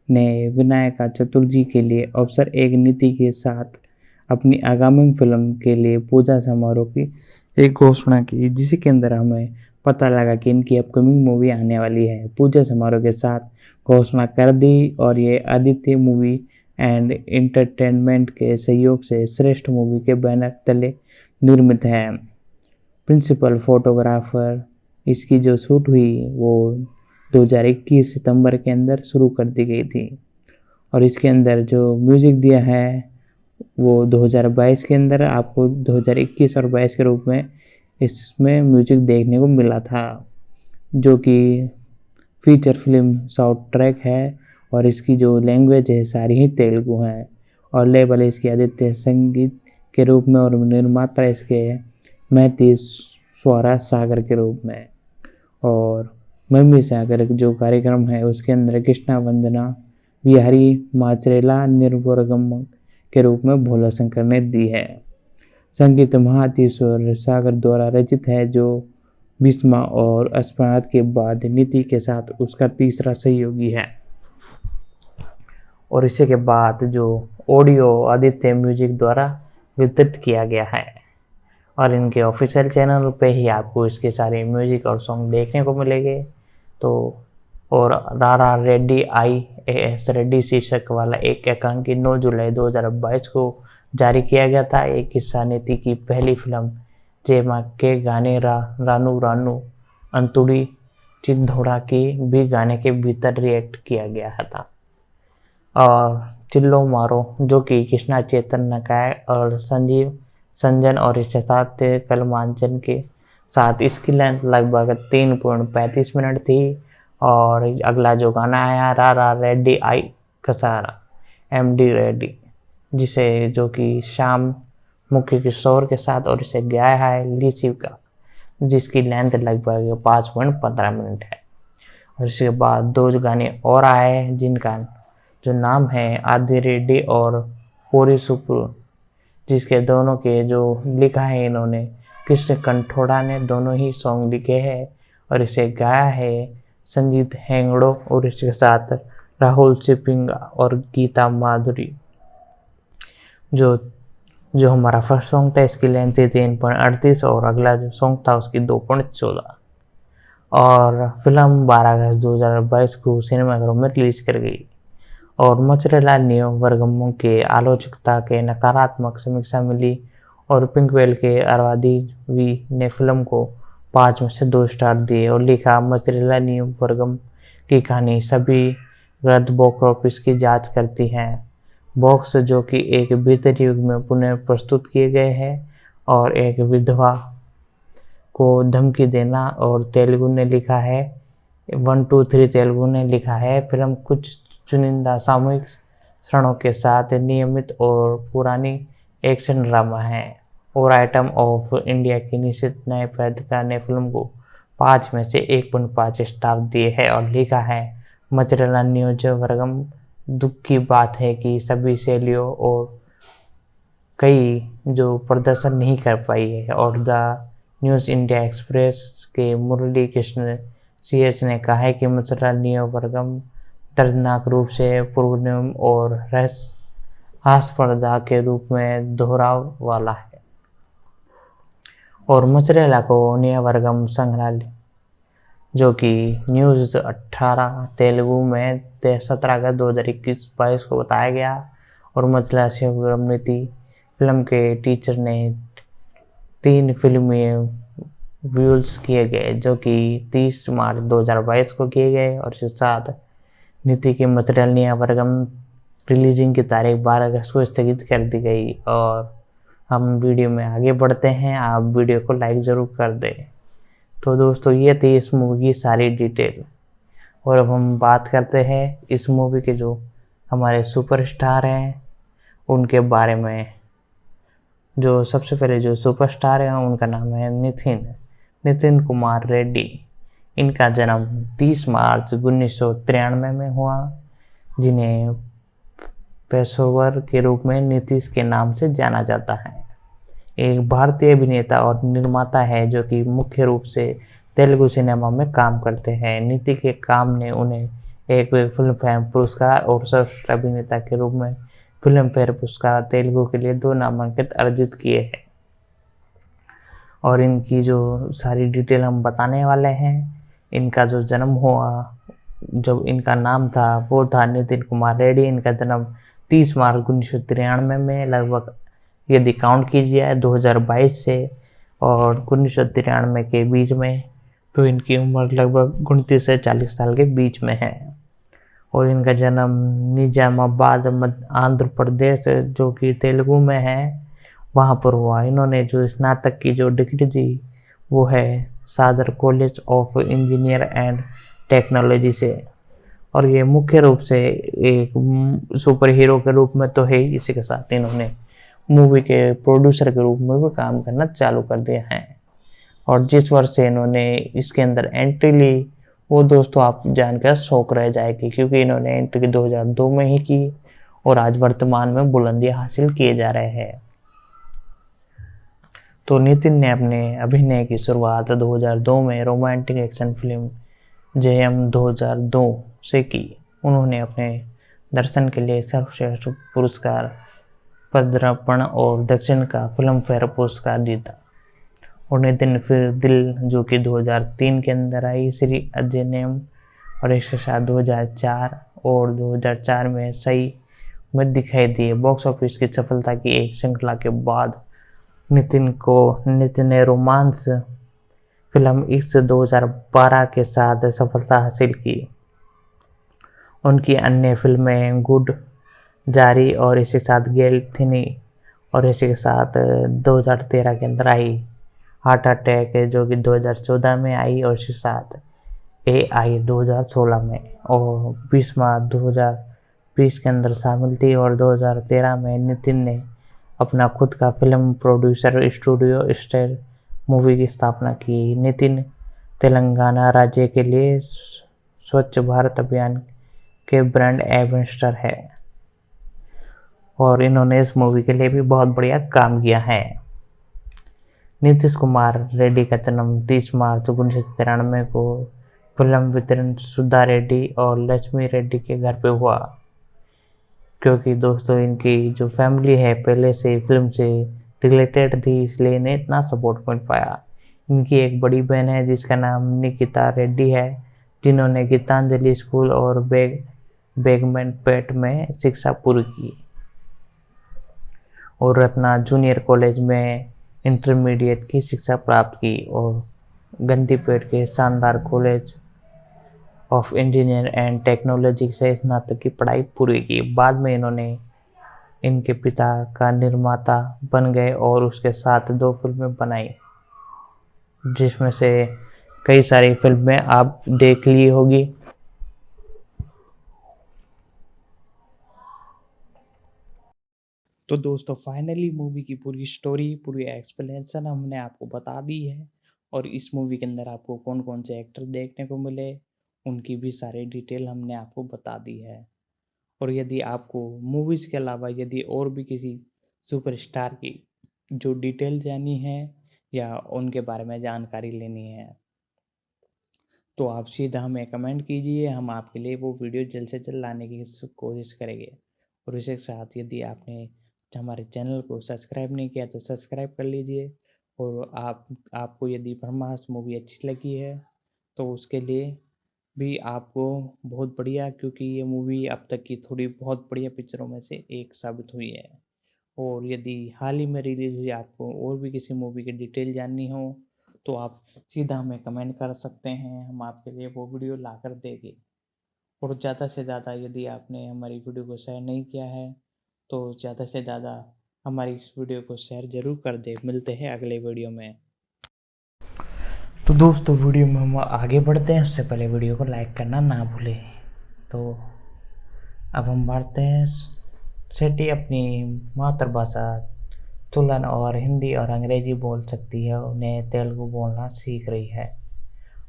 [SPEAKER 1] ने विनायका चतुर्थी के लिए अवसर एक नीति के साथ अपनी आगामी फिल्म के लिए पूजा समारोह की एक घोषणा की, जिसके अंदर हमें पता लगा कि इनकी अपकमिंग मूवी आने वाली है। पूजा समारोह के साथ घोषणा कर दी और ये आदित्य मूवी एंड एंटरटेनमेंट के सहयोग से श्रेष्ठ मूवी के बैनर तले निर्मित है। प्रिंसिपल फोटोग्राफर इसकी जो शूट हुई वो 2021 सितंबर के अंदर शुरू कर दी गई थी और इसके अंदर जो म्यूज़िक दिया है वो 2022 के अंदर आपको 2021 और 22 के रूप में इसमें म्यूजिक देखने को मिला था, जो कि फीचर फिल्म साउंड ट्रैक है और इसकी जो लैंग्वेज है सारी ही तेलुगु है और लेबल इसकी आदित्य संगीत के रूप में और निर्माता इसके महती स्वरा सागर के रूप में। और मम्मी सागर जो कार्यक्रम है उसके अंदर कृष्णा वंदना बिहारी माचरेला निर्वरगम के रूप में भोला शंकर ने दी है। संगीत महातीश्वर सागर द्वारा रचित है जो भीष्मा और अस्पनाथ के बाद नीति के साथ उसका तीसरा सहयोगी है। और इसी के बाद जो ऑडियो आदित्य म्यूजिक द्वारा वितरित किया गया है और इनके ऑफिशियल चैनल पे ही आपको इसके सारे म्यूजिक और सॉन्ग देखने को मिलेंगे। तो और रारा रेड्डी IAS रेड्डी शीर्षक वाला एक एकांकी 9 जुलाई 2022 को जारी किया गया था। एक किस्सा नीति की पहली फिल्म जेमा के गाने रानू रानू अंतुड़ी चिंधोड़ा के भी गाने के भीतर रिएक्ट किया गया था। और चिल्लो मारो जो कि कृष्णा चैतन्य का है और संजीव संजन और इसके साथ कलमांचन के साथ इसकी लेंथ लगभग 3.35 मिनट थी। और अगला जो गाना आया रा रा रेड्डी आई कसारा एमडी रेड्डी, जिसे जो कि श्याम मुख्य किशोर के साथ और इसे गाया है लीसी का, जिसकी लेंथ लगभग 5.15 मिनट है। और इसके बाद दो गाने और आए जिनका जो नाम है आदि रेड्डी और पोरी सुपुर, जिसके दोनों के जो लिखा है इन्होंने कृष्ण कंठोड़ा ने दोनों ही सॉन्ग लिखे हैं और इसे गाया है संजीत हेंगड़ो और इसके साथ राहुल सिपिंगा और गीता माधुरी। जो जो हमारा फर्स्ट सॉन्ग था इसकी लेंथ थी 3.38 और अगला जो सॉन्ग था उसकी 2.14। और फिल्म 12 अगस्त 2022 को सिनेमाघरों में रिलीज कर गई और मोज़रेला नियोवर्गमों के आलोचकता के नकारात्मक समीक्षा मिली और पिंकवेल के अरवादी वी ने फिल्म को 5 में से 2 स्टार दिए और लिखा मोज़रेला नियोवर्गम की कहानी सभी गलत बॉक्स ऑफिस की जांच करती है। बॉक्स जो कि एक बेहतर युग में पुनः प्रस्तुत किए गए हैं और एक विधवा को धमकी देना और तेलुगु ने लिखा है 1 2 3 तेलुगु ने लिखा है। फिल्म कुछ चुनिंदा सामूहिक क्षणों के साथ नियमित और पुरानी एक्शन ड्रामा है और आइटम ऑफ इंडिया की निश्चित नए पत्रिका ने फिल्म को 5 में से 1.5 स्टार दिए हैं और लिखा है मोज़रेला नियोवर्गम दुख की बात है कि सभी शैलियों और कई जो प्रदर्शन नहीं कर पाई है। और द न्यूज़ इंडिया एक्सप्रेस के मुरली कृष्ण CS ने कहा है कि मोज़रेला नियोवर्गम दर्दनाक रूप से पूर्वनियम और हास्यस्पर्धा के रूप में दोहराव वाला है। और मोज़रेला को नियोवर्गम संग्रहालय जो कि न्यूज़ 18 तेलुगु में 17 अगस्त 2021 को बताया गया। और मोज़रेला नियोवर्गम नीति फिल्म के टीचर ने 3 फिल्मी व्यूल्स किए गए जो कि 30 मार्च 2022 को किए गए और इसके साथ नीति के मोज़रेला नियोवर्गम रिलीजिंग की तारीख 12 अगस्त को स्थगित कर दी गई। और हम वीडियो में आगे बढ़ते हैं, आप वीडियो को लाइक ज़रूर कर दें। तो दोस्तों ये थी इस मूवी की सारी डिटेल और अब हम बात करते हैं इस मूवी के जो हमारे सुपरस्टार हैं उनके बारे में। जो सबसे पहले जो सुपरस्टार हैं उनका नाम है नितिन कुमार रेड्डी। इनका जन्म 30 मार्च 1993 में हुआ, जिन्हें पेशेवर के रूप में नीतीश के नाम से जाना जाता है। एक भारतीय अभिनेता और निर्माता है जो कि मुख्य रूप से तेलुगु सिनेमा में काम करते हैं। नीति के काम ने उन्हें एक फिल्म फेयर पुरस्कार और सर्वश्रेष्ठ अभिनेता के रूप में फिल्म फेयर पुरस्कार तेलुगु के लिए 2 नामांकित अर्जित किए हैं। और इनकी जो सारी डिटेल हम बताने वाले हैं। इनका जो जन्म हुआ, जब इनका नाम था वो था नितिन कुमार रेड्डी। इनका जन्म 30 मार्च 1993 में लगभग यदि काउंट कीजिए 2022 से और 1993 के बीच में, तो इनकी उम्र लगभग 29 से 40 साल के बीच में है। और इनका जन्म निजामाबाद आंध्र प्रदेश जो कि तेलुगु में है वहाँ पर हुआ। इन्होंने जो स्नातक की जो डिग्री थी वो है सादर college of engineer and technology से। और ये मुख्य रूप से एक सुपर हीरो के रूप में तो है, इसी के साथ इन्होंने मूवी के प्रोड्यूसर के रूप में भी काम करना चालू कर दिया है। और जिस वर्ष से इन्होंने इसके अंदर एंट्री ली वो दोस्तों आप जानकर शौक रह जाएगी, क्योंकि इन्होंने एंट्री 2002 में ही की और आज वर्तमान में बुलंदियां हासिल किए जा रहे हैं। तो नितिन ने अपने अभिनय की शुरुआत 2002 में रोमांटिक एक्शन फिल्म JM 2002 से की। उन्होंने अपने दर्शन के लिए सर्वश्रेष्ठ पुरस्कार पद्मभूषण और दक्षिण का फिल्म फेयर पुरस्कार जीता। और नितिन फिर दिल जो कि 2003 के अंदर आई, श्री अजयनेम और इसके साथ 2004 और 2004 में सही में दिखाई दिए। बॉक्स ऑफिस की सफलता की एक श्रृंखला के बाद नितिन ने रोमांस फिल्म इस 2012 के साथ सफलता हासिल की। उनकी अन्य फिल्में गुड, जारी और इसी के साथ गेल थिनी और इसी के साथ 2013 के अंदर आई हार्ट अटैक जो कि 2014 में आई और इसी के साथ ए आई 2016 में और 20 मार्च 2020 के अंदर शामिल थी और 2013 में नितिन ने अपना खुद का film producer studio star movie की स्थापना की। नितिन तेलंगाना राज्य के लिए स्वच्छ भारत अभियान के ब्रांड एम्बेसडर है और इन्होंने इस मूवी के लिए भी बहुत बढ़िया काम किया है। नीतीश कुमार रेड्डी का जन्म 30 मार्च 1993 को फिल्म वितरण सुधा रेड्डी और लक्ष्मी रेड्डी के घर पे हुआ। क्योंकि दोस्तों इनकी जो फैमिली है पहले से फिल्म से रिलेटेड थी, इसलिए इन्हें इतना सपोर्ट मिल पाया। इनकी एक बड़ी बहन है जिसका नाम निकिता रेड्डी है, जिन्होंने गीतांजलि स्कूल और बेगमेंटपेट में शिक्षा पूरी की और रत्ना जूनियर कॉलेज में इंटरमीडिएट की शिक्षा प्राप्त की और गंदीपेट के शानदार college of engineer and technology से स्नातक की पढ़ाई पूरी की। बाद में इन्होंने इनके पिता का निर्माता बन गए और उसके साथ 2 फिल्में बनाई, जिसमें से कई सारी फिल्में आप देख ली होगी। तो दोस्तों फाइनली मूवी की पूरी स्टोरी, पूरी एक्सप्लेनेशन हमने आपको बता दी है और इस मूवी के अंदर आपको कौन कौन से एक्टर देखने को मिले उनकी भी सारी डिटेल हमने आपको बता दी है। और यदि आपको मूवीज़ के अलावा यदि और भी किसी सुपरस्टार की जो डिटेल जानी है या उनके बारे में जानकारी लेनी है तो आप सीधा हमें कमेंट कीजिए, हम आपके लिए वो वीडियो जल्द से जल्द लाने की कोशिश करेंगे। और इसके साथ यदि आपने हमारे चैनल को सब्सक्राइब नहीं किया तो सब्सक्राइब कर लीजिए और आपको यदि ब्रह्मास्त्र मूवी अच्छी लगी है तो उसके लिए भी आपको बहुत बढ़िया, क्योंकि ये मूवी अब तक की थोड़ी बहुत बढ़िया पिक्चरों में से एक साबित हुई है। और यदि हाल ही में रिलीज़ हुई आपको और भी किसी मूवी की डिटेल जाननी हो तो आप सीधा हमें कमेंट कर सकते हैं, हम आपके लिए वो वीडियो ला कर देंगे। और ज़्यादा से ज़्यादा यदि आपने हमारी वीडियो को शेयर नहीं किया है तो ज़्यादा से ज़्यादा हमारी इस वीडियो को शेयर ज़रूर कर दे। मिलते हैं अगले वीडियो में। तो दोस्तों वीडियो में हम आगे बढ़ते हैं, उससे पहले वीडियो को लाइक करना ना भूलें। तो अब हम बढ़ते हैं। सेठी अपनी मातृभाषा तुलन और हिंदी और अंग्रेजी बोल सकती है, उन्हें तेलुगु बोलना सीख रही है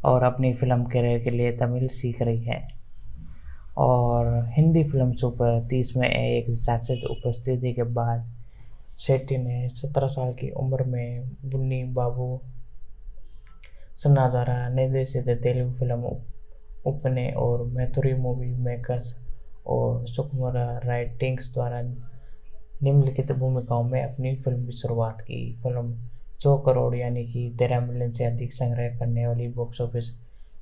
[SPEAKER 1] और अपनी फिल्म करियर के लिए तमिल सीख रही है। और हिंदी फिल्म सुपर 30 में एक साक्षात उपस्थिति के बाद शेट्टी ने 17 साल की उम्र में बुन्नी बाबू सन्ना द्वारा निर्देशित तेलुगु फिल्म उपने और मैथुरी मूवी मेकर्स और सुकुमार राइटिंग्स द्वारा निम्नलिखित भूमिकाओं में अपनी फिल्म की शुरुआत की। फिल्म 100 करोड़ यानी कि 13 मिलियन से अधिक संग्रह करने वाली बॉक्स ऑफिस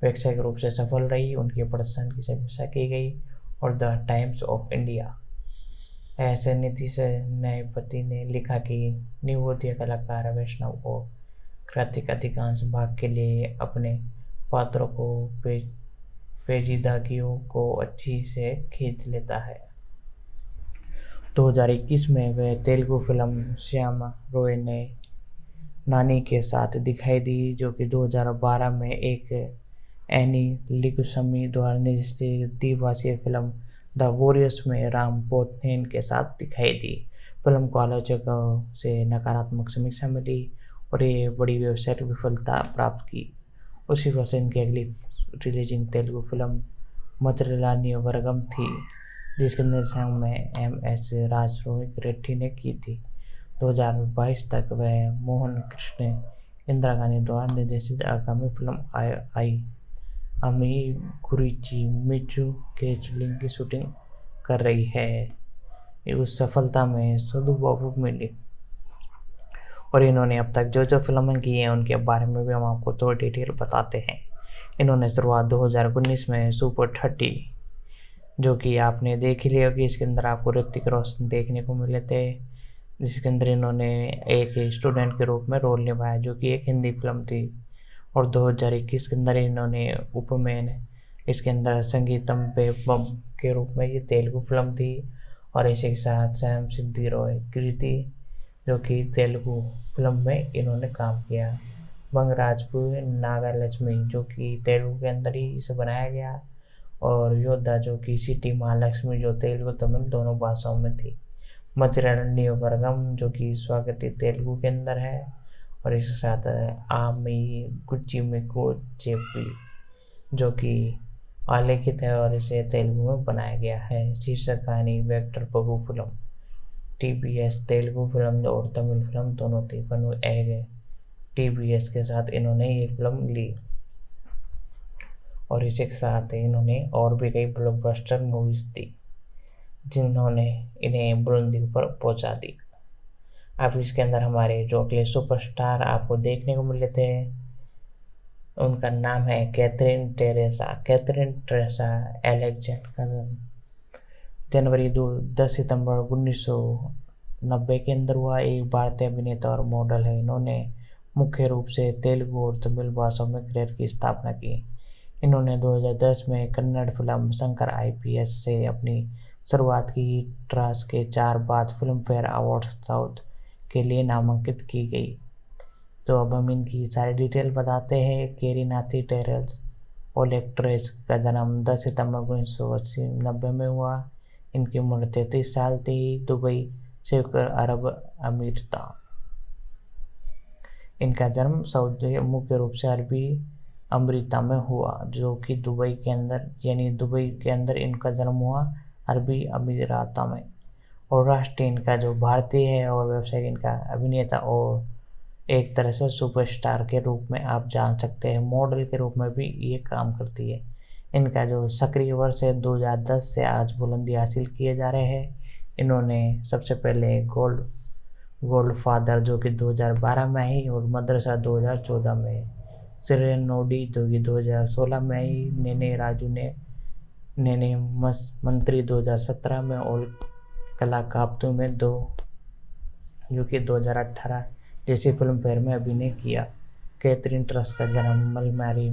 [SPEAKER 1] व्यावसायिक रूप से सफल रही। उनके प्रदर्शन की समीक्षा की गई और द टाइम्स ऑफ इंडिया ऐसे नीतीश न्यायपति ने लिखा कि निवोदय कलाकार वैष्णव और कृतिक अधिकांश भाग के लिए अपने पात्रों को पेचीदगियों को अच्छी से खींच लेता है। 2021 में वह तेलुगु फिल्म श्यामा रॉय ने नानी के साथ दिखाई दी, जो कि 2012 में एक एनी लिगुसमी द्वारा निर्देशित द्विभाषीय फिल्म द वॉरियर्स में राम पोथेन के साथ दिखाई दी। फिल्म को आलोचकों से नकारात्मक समीक्षा मिली और ये बड़ी व्यावसायिक विफलता प्राप्त की। उसी वर्ष इनकी अगली रिलीजिंग तेलुगु फिल्म मचरेला नियोवर्गम थी, जिसके निर्देशन में MS राजरोहित रेड्डी ने की थी। 2022 तक वह मोहन कृष्ण इंदिरा गांधी द्वारा निर्देशित आगामी फिल्म आई अमी गुरुची मिचू के चिलिंग की शूटिंग कर रही है। उस सफलता में सदू बाबू मिली और इन्होंने अब तक जो जो फिल्में की हैं उनके बारे में भी हम आपको थोड़ी डिटेल बताते हैं। इन्होंने शुरुआत 2019 में सुपर 30, जो कि आपने देख ही लिया होगी, इसके अंदर आपको ऋतिक रोशन देखने को मिले थे, जिसके अंदर इन्होंने एक स्टूडेंट के रूप में रोल निभाया, जो कि एक हिंदी फिल्म थी। और 2021 के अंदर इन्होंने उपमेन इसके अंदर संगीतम पेपम के रूप में ये तेलुगु फिल्म थी। और इसी के साथ सैम सिद्धि रॉय कृति जो कि तेलुगु फिल्म में इन्होंने काम किया। बंगराजपुर नागालक्ष्मी जो कि तेलुगु के अंदर ही इसे बनाया गया। और योद्धा जो कि सिटी महालक्ष्मी जो तेलुगु तमिल दोनों भाषाओं में थी। मचरण्यवर्गम जो कि स्वागति तेलुगु के अंदर है। और इसके साथ आमी गुच्ची में को चेपी जो कि आलेखित है और इसे तेलुगु में बनाया गया है। शीर्षक कहानी वेक्टर प्रभु फिल्म TBS तेलुगु फिल्म और तमिल फिल्म दोनों थी पर एक TBS के साथ इन्होंने ये फिल्म ली। और इसी के साथ इन्होंने और भी कई ब्लॉकबस्टर मूवीज दी जिन्होंने इन्हें बुलंदी पर पहुंचा दी। अब इसके अंदर हमारे जो अगले सुपरस्टार आपको देखने को मिले थे उनका नाम है कैथरीन टेरेसा एलेक्जेंडर का जन्म जनवरी 10 सितंबर 1990 के अंदर हुआ। एक भारतीय अभिनेता और मॉडल है। इन्होंने मुख्य रूप से तेलुगु और तमिल भाषाओं में करियर की स्थापना की। इन्होंने 2010 में कन्नड़ फिल्म शंकर IPS से अपनी शुरुआत की। ट्रास के 4 बाद फिल्म फेयर अवार्ड्स साउथ के लिए नामांकित की गई। तो अब हम इनकी सारी डिटेल बताते हैं। केरीनाथी टेरेल्स और एक्ट्रेस का जन्म 10 सितंबर 1990 में हुआ। इनकी उम्र 33 साल थी। दुबई संयुक्त अरब अमीरात। इनका जन्म सऊदी मुख्य रूप से अरबी अमरीता में हुआ जो कि दुबई के अंदर यानी दुबई के अंदर इनका जन्म हुआ अरबी अमीरात में। और राष्ट्रीय इनका जो भारतीय है और व्यवसायिक इनका अभिनेता और एक तरह से सुपरस्टार के रूप में आप जान सकते हैं। मॉडल के रूप में भी ये काम करती है। इनका जो सक्रिय वर्ष है 2010 से आज बुलंदी हासिल किए जा रहे हैं। इन्होंने सबसे पहले गोल्ड फादर जो कि 2012 में आई और मदरसा 2014 में, सिरेन नोडी जो कि 2016 में आई, नेने मंत्री 2017 में और कला काप्तू में जो कि 2018 जैसी फिल्म फेयर में अभिनय किया। कैथरीन ट्रस का जन्म मलमारी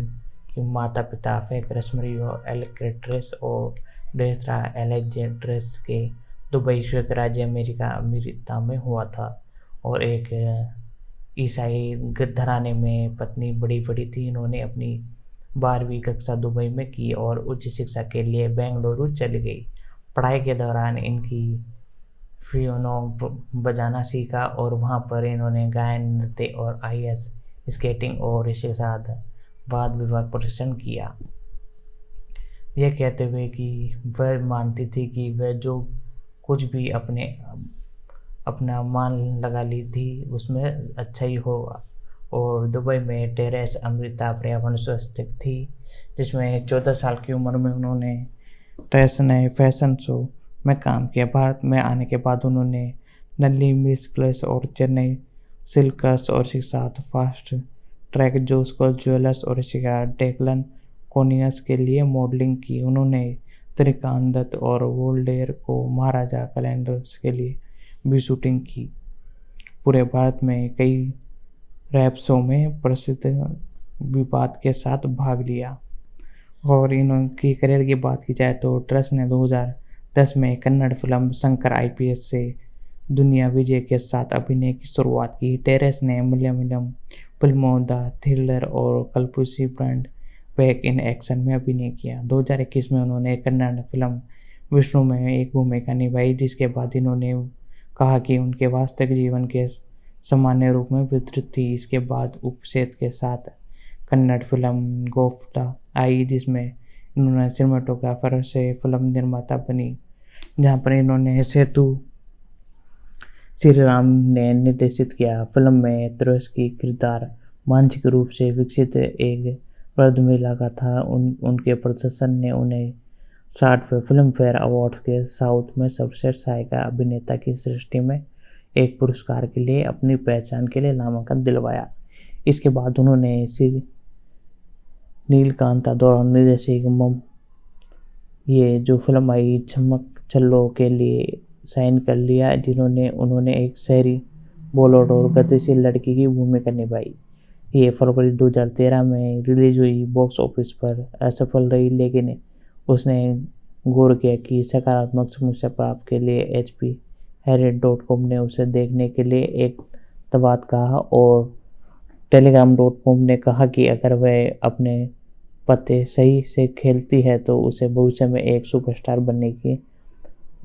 [SPEAKER 1] की माता पिता फेक रस्मरियो एलेक्ट्रेस और डेसरा एलेक्जेंड्रेस के दुबई संयुक्त राज्य अमेरिका में हुआ था। और एक ईसाई घराने में पत्नी बड़ी थी। इन्होंने अपनी 12वीं कक्षा दुबई में की और उच्च शिक्षा के लिए बेंगलुरु चली गई। पढ़ाई के दौरान इनकी पियानो बजाना सीखा और वहाँ पर इन्होंने गायन नृत्य और आईएस स्केटिंग और इसके साथ वाद विवाद प्रदर्शन किया। यह कहते हुए कि वह मानती थी कि वह जो कुछ भी अपना मान लगा ली थी उसमें अच्छा ही होगा। और दुबई में टेरेस अमृता पर्यावरण स्वस्थ थी जिसमें 14 साल की उम्र में उन्होंने टेरेस ने फैशन शो में काम किया। भारत में आने के बाद उन्होंने नल्ली मिस और चेन्नई सिल्कस और इसके साथ फास्ट ट्रैक जोस्को ज्वेलर्स और इसके साथ डेक्लन कोनियस के लिए मॉडलिंग की। उन्होंने श्रीकांत दत्त और वोल्डेयर को महाराजा कैलेंडर्स के लिए भी शूटिंग की। पूरे भारत में कई रैप शो में प्रसिद्ध विवाद के साथ भाग लिया। और इनकी करियर की बात की जाए तो ट्रस ने 2010 में कन्नड़ फिल्म शंकर IPS से दुनिया विजय के साथ अभिनय की शुरुआत की। टेरेस ने मलयालम फिल्मों द थ्रिलर और कल्पुसी ब्रांड बैक इन एक्शन में अभिनय किया। 2021 में उन्होंने कन्नड़ फिल्म विष्णु में एक भूमिका निभाई जिसके बाद इन्होंने कहा कि उनके वास्तविक जीवन के सामान्य रूप में विस्तृत थी। इसके बाद उपसेत के साथ कन्नड़ फिल्म गोफ्टा आई जिसमें इन्होंने सिनेमाटोग्राफर से फिल्म निर्माता बनी जहां पर इन्होंने सेतु श्रीराम ने निर्देशित किया। फिल्म में त्रिश की किरदार मानसिक रूप से विकसित एक वृद्ध महिला का था। उनके प्रदर्शन ने उन्हें 60वें फिल्म फेयर अवार्ड्स के साउथ में सर्वश्रेष्ठ सहायक अभिनेता की सृष्टि में एक पुरस्कार के लिए अपनी पहचान के लिए नामांकन दिलवाया। इसके बाद उन्होंने नीलकांता द्वारा निर्देशित ये जो फिल्म आई चमक छल्लो के लिए साइन कर लिया जिन्होंने उन्होंने एक शहरी बोलोड और गतिशील लड़की की भूमिका निभाई। ये फरवरी 2013 में रिलीज हुई, बॉक्स ऑफिस पर असफल रही, लेकिन उसने गौर किया कि सकारात्मक समीक्षा प्राप्त के लिए HP Harriet.com ने उसे देखने के लिए एक धन्यवाद कहा और Telegram.com ने कहा कि अगर वह अपने पते सही से खेलती है तो उसे भविष्य में एक सुपरस्टार बनने की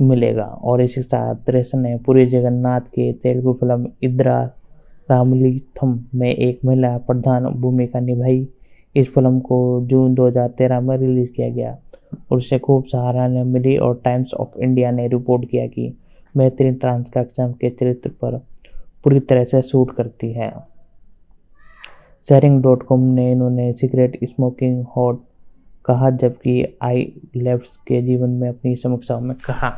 [SPEAKER 1] मिलेगा। और इसी साथ त्रेसन ने पुरी जगन्नाथ की तेलुगु फिल्म इद्रा रामलिथम में एक महिला प्रधान भूमिका निभाई। इस फिल्म को जून 2013 में रिलीज किया गया और उसे खूब सराहना मिली और टाइम्स ऑफ इंडिया ने रिपोर्ट किया कि बेहतरीन ट्रांसक्रिप्शन के चरित्र पर पूरी तरह से शूट करती है। शेयरिंग.com ने इन्होंने सिगरेट स्मोकिंग हॉट कहा, जबकि आई लेफ्ट के जीवन में अपनी समीक्षाओं में कहा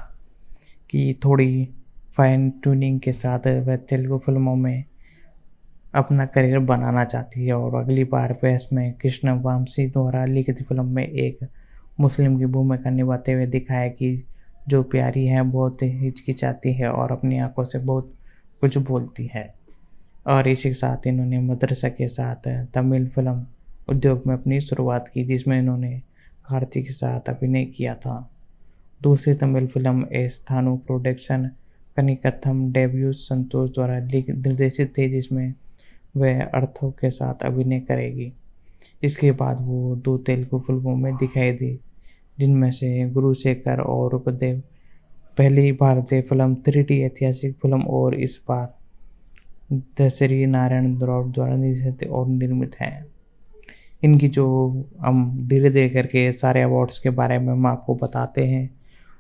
[SPEAKER 1] कि थोड़ी फाइन ट्यूनिंग के साथ वह तेलुगु फिल्मों में अपना करियर बनाना चाहती है और अगली बार पेश में कृष्ण वामसी द्वारा लिखित फिल्म में एक मुस्लिम की भूमिका निभाते हुए दिखाया कि जो प्यारी है, बहुत हिचकिचाती है और अपनी आंखों से बहुत कुछ बोलती है। और इसी के साथ इन्होंने मदरसा के साथ तमिल फिल्म उद्योग में अपनी शुरुआत की, जिसमें इन्होंने कार्तिक के साथ अभिनय किया था। दूसरी Tamil film S Thanu production Kanithan debut Santhosh द्वारा निर्देशित थी, जिसमें वह अर्थों के साथ अभिनय करेगी। इसके बाद वो 2 तेलुगु फिल्मों में दिखाई दी, जिनमें से गुरुशेखर और रूपदेव पहली भारतीय फिल्म 3D ऐतिहासिक फिल्म और इस बार दशरी नारायण द्वारा निर्देशित और निर्मित है। इनकी जो हम धीरे धीरे करके सारे अवार्ड्स के बारे में हम आपको बताते हैं।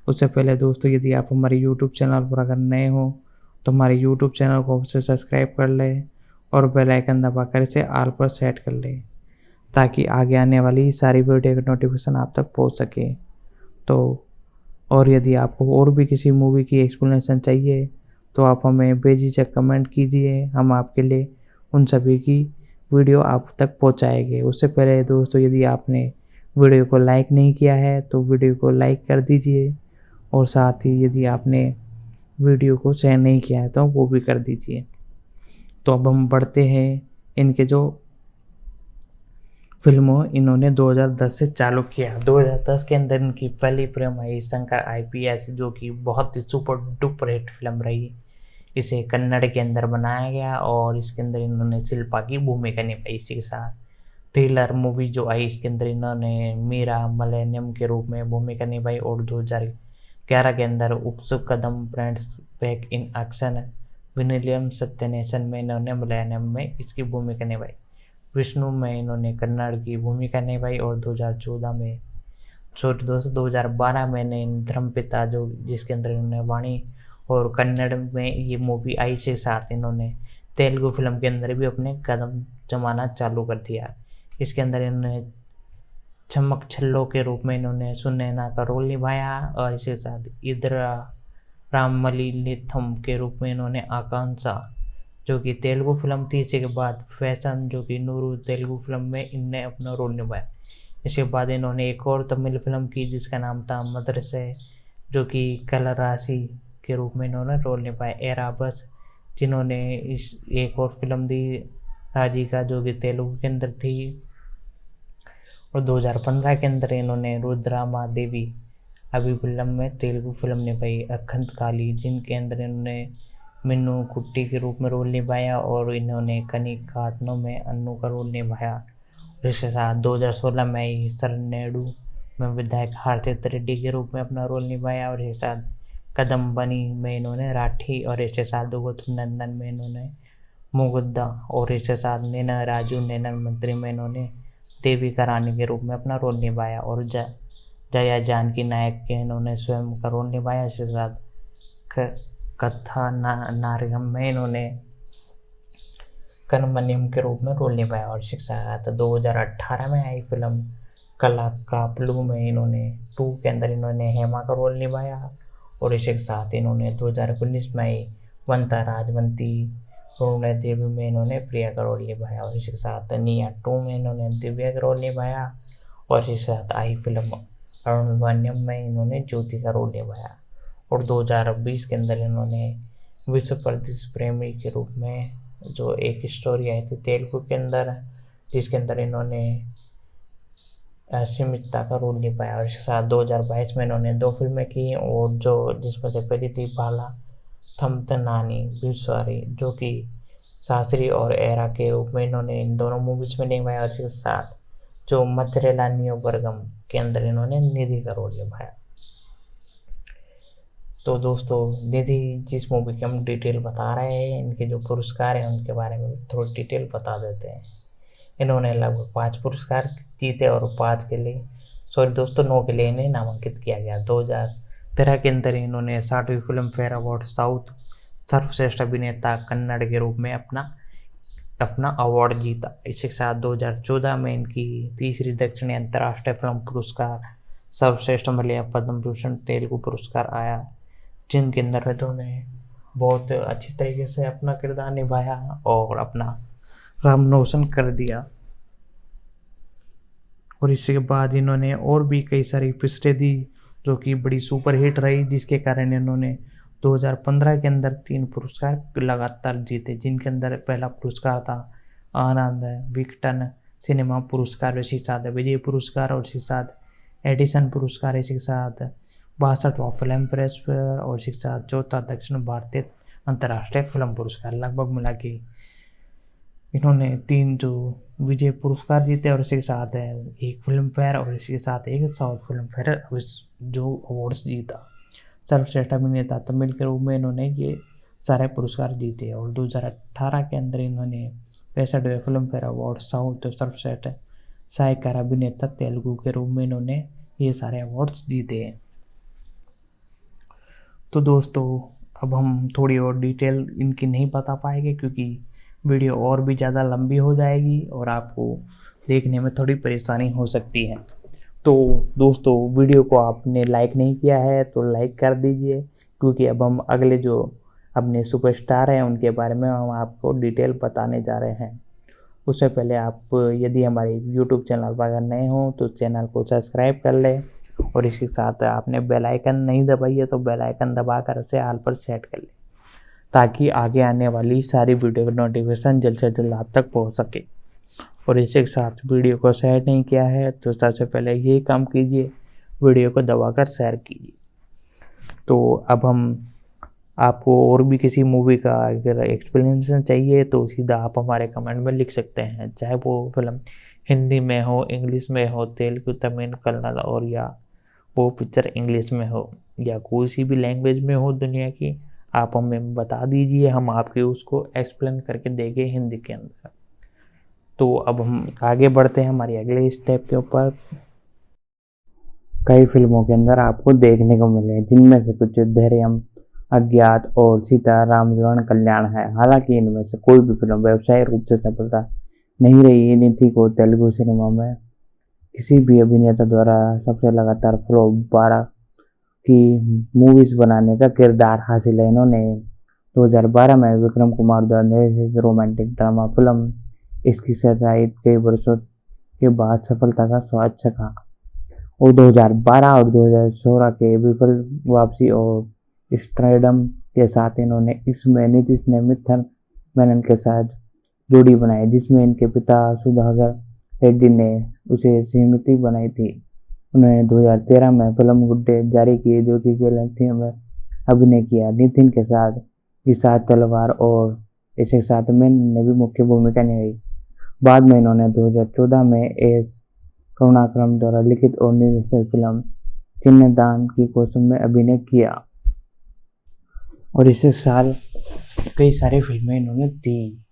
[SPEAKER 1] उससे पहले दोस्तों, यदि आप हमारे YouTube चैनल पर अगर नए हो तो हमारे YouTube चैनल को अवश्य सब्सक्राइब कर लें और बेल आइकन दबाकर इसे ऑल पर सेट कर लें, ताकि आगे आने वाली सारी वीडियो का नोटिफिकेशन आप तक पहुंच सके। तो और यदि आपको और भी किसी मूवी की एक्सप्लेनेशन चाहिए तो आप हमें बेझिझक कमेंट कीजिए, हम आपके लिए उन सभी की वीडियो आप तक पहुंचाएंगे। उससे पहले दोस्तों, यदि आपने वीडियो को लाइक नहीं किया है तो वीडियो को लाइक कर दीजिए और साथ ही यदि आपने वीडियो को शेयर नहीं किया है तो वो भी कर दीजिए। तो अब हम बढ़ते हैं इनके जो फिल्मों इन्होंने 2010 से चालू किया। 2010 के अंदर इनकी पहली फिल्म आई शंकर IPS, जो कि बहुत ही सुपर डुपर हिट फिल्म रही। इसे कन्नड़ के अंदर बनाया गया और इसके अंदर इन्होंने शिल्पा की भूमिका निभाई। इसी के साथ थ्रिलर मूवी जो आई, इसके अंदर इन्होंने मीरा मलेनियम के रूप में भूमिका निभाई और 2011 के अंदर उत्सुक कदम फ्रेंड्स बैक इन एक्शन विनिलियम सत्यनेशन में इन्होंने मलयालम में इसकी भूमिका निभाई। विष्णु में इन्होंने कन्नड़ की भूमिका निभाई और 2012 में ने धर्मपिता जो जिसके अंदर इन्होंने वाणी और कन्नड़ में ये मूवी आई से साथ इन्होंने तेलुगु फिल्म के अंदर भी अपने कदम जमाना चालू कर दिया। इसके अंदर इन्होंने चमक छल्लो के रूप में इन्होंने सुनैना का रोल निभाया और इसके साथ इद्रा रामलिथम के रूप में इन्होंने आकांक्षा जो कि तेलुगु फिल्म थी। इसके बाद फैशन जो कि नूरू तेलुगु फिल्म में इनने अपना रोल निभाया। इसके बाद इन्होंने एक और तमिल फिल्म की जिसका नाम था मदरसे, जो कि कलर राशि के रूप में इन्होंने रोल निभाया। एराबस जिन्होंने इस एक और फिल्म दी राजिका जो कि तेलुगु के अंदर थी। और 2015 के अंदर इन्होंने रुद्रामा देवी अभी फिल्म में तेलुगु फिल्म निभाई अखंड काली, जिनके अंदर इन्होंने मिन्नू कुट्टी के रूप में रोल निभाया और इन्होंने कनिक खातनों में अन्नू का रोल निभाया। और इसके साथ 2016 में ही सरनेडू में विधायक हार्दिक रेड्डी के रूप में अपना रोल निभाया और इसके साथ कदम बनी में इन्होंने राठी और इसके साथ गौतम नंदन में इन्होंने मुगुद्दा और इसके साथ नैना राजू नैना मंत्री में इन्होंने देवी का रानी के रूप में अपना रोल निभाया और जया जानकी नायक के इन्होंने स्वयं का रोल निभाया। इसके साथ कथा नारगम में इन्होंने कनमनियम के रूप में रोल निभाया। और इसके साथ 2018 में आई फिल्म कला का प्लू में इन्होंने 2 के अंदर इन्होंने हेमा का रोल निभाया। और इसके साथ इन्होंने 2019 में आई वंता राजवंती अरुणा देवी में इन्होंने प्रिया का रोल निभाया। और इसके साथ निया 2 में इन्होंने दिव्या का रोल निभाया। और इसके साथ आई फिल्म अरुणवन्यम में इन्होंने ज्योति का रोल निभाया। और 2020 के अंदर इन्होंने विश्व प्रसिद्ध प्रेमी के रूप में जो एक स्टोरी आई थी तेलुगु के अंदर, जिसके अंदर इन्होंने सीमिता का रोल निभाया। और इसके साथ 2022 में इन्होंने 2 फिल्में की, और जो जिसमें से पहली थी बाला थम्पनानी बिस्वारी, जो कि शास्त्री और एरा के रूप में इन्होंने इन दोनों मूवीज में निभाया। और इसके साथ जो मचरेला नियोबर्गम के अंदर इन्होंने निधि का रोल निभाया। तो दोस्तों, निधि जिस मूवी की हम डिटेल बता रहे हैं, इनके जो पुरस्कार हैं उनके बारे में थोड़ी डिटेल बता देते हैं। इन्होंने लगभग 5 पुरस्कार जीते, और 5 के लिए सॉरी दोस्तों 9 के लिए इन्हें नामांकित किया गया। 2013 के अंदर इन्होंने 60वीं फिल्म फेयर अवार्ड साउथ सर्वश्रेष्ठ अभिनेता कन्नड़ के रूप में अपना अवार्ड जीता। इसके साथ 2014 में इनकी तीसरी दक्षिणी अंतर्राष्ट्रीय फिल्म पुरस्कार सर्वश्रेष्ठ मलयालम पद्म भूषण तेलुगु पुरस्कार आया, जिनके अंदर इन्होंने बहुत अच्छी तरीके से अपना किरदार निभाया और अपना नाम रोशन कर दिया। और इसके बाद इन्होंने और भी कई सारी फिल्में दी जो कि बड़ी सुपर हिट रही, जिसके कारण इन्होंने 2015 के अंदर 3 पुरस्कार लगातार जीते, जिनके अंदर पहला पुरस्कार था आनंद विक्टन सिनेमा पुरस्कार, इसी के साथ विजय पुरस्कार, और इसी के साथ एडिसन पुरस्कार, इसी के साथ 62वां फिल्म प्रेस, और इसी के साथ चौथा दक्षिण भारतीय अंतर्राष्ट्रीय फिल्म पुरस्कार। लगभग मिला के इन्होंने 3 जो विजय पुरस्कार जीते, और इसी के साथ एक फिल्म फेयर, और इसी के साथ एक साउथ फिल्म फेयर जो अवार्ड्स जीता। सर्वश्रेष्ठ अभिनेता तमिल के रूप में इन्होंने ये सारे पुरस्कार जीते। और 2018 के अंदर इन्होंने 65वें फिल्म फेयर अवार्ड साउथ सर्वश्रेष्ठ सहायक अभिनेता तेलुगु के रूप में इन्होंने ये सारे अवार्ड्स जीते हैं। तो दोस्तों, अब हम थोड़ी और डिटेल इनकी नहीं बता पाएंगे, क्योंकि वीडियो और भी ज़्यादा लंबी हो जाएगी और आपको देखने में थोड़ी परेशानी हो सकती है। तो दोस्तों, वीडियो को आपने लाइक नहीं किया है तो लाइक कर दीजिए, क्योंकि अब हम अगले जो अपने सुपरस्टार हैं उनके बारे में हम आपको डिटेल बताने जा रहे हैं। उससे पहले आप यदि हमारे यूट्यूब चैनल पर अगर नए हों तो चैनल को सब्सक्राइब कर लें, और इसके साथ आपने बेल आइकन नहीं दबाई है तो बेल आइकन दबाकर उसे ऑल पर सेट कर लें, ताकि आगे आने वाली सारी वीडियो का नोटिफिकेशन जल्द से जल्द आप तक पहुंच सके। और इसके साथ वीडियो को शेयर नहीं किया है तो सबसे पहले यही काम कीजिए, वीडियो को दबाकर शेयर कीजिए। तो अब हम आपको और भी किसी मूवी का अगर एक्सप्लेनेशन चाहिए तो सीधा आप हमारे कमेंट में लिख सकते हैं, चाहे वो फिल्म हिंदी में हो, इंग्लिश में हो, तेलुगु, तमिल, कन्नड़, और या वो पिक्चर इंग्लिश में हो या कोई सी भी लैंग्वेज में हो दुनिया की, आप हमें बता दीजिए, हम आपके उसको एक्सप्लेन करके देंगे हिंदी के अंदर। तो अब हम आगे बढ़ते हैं हमारी अगले स्टेप के ऊपर। कई फिल्मों के अंदर आपको देखने को मिले, जिनमें से कुछ धैर्यम, अज्ञात और सीता राम जीवन कल्याण है। हालांकि इनमें से कोई भी फिल्म व्यवसायिक रूप से सफलता नहीं रही। नीति को तेलुगु सिनेमा में किसी भी अभिनेता द्वारा सबसे लगातार फ्लॉप 12 की मूवीज बनाने का किरदार हासिल है। इन्होंने 2012 में विक्रम कुमार द्वारा निर्देशित रोमांटिक ड्रामा फिल्म इसकी सजाइत कई वर्षों के बाद सफलता का स्वाद चखा, और 2012 और 2016 के विफल वापसी और स्ट्रैडम के साथ इन्होंने इसमें नीतीश ने मिथुन मेनन के साथ जोड़ी बनाई, जिसमें इनके पिता सुधाकर रेड्डी ने उसे श्रीमती बनाई थी। उन्होंने 2013 में फिल्म गुड्डे जारी की, जो कि गलती में अभिनय किया नितिन के साथ, साथ तलवार और इसके साथ में ने भी मुख्य भूमिका निभाई। बाद में इन्होंने 2014 में एस करुणाकरम द्वारा लिखित और निर्देशित फिल्म चिन्हदान की कोसम में अभिनय किया, और इसी साल कई सारी फिल्में इन्होंने दी।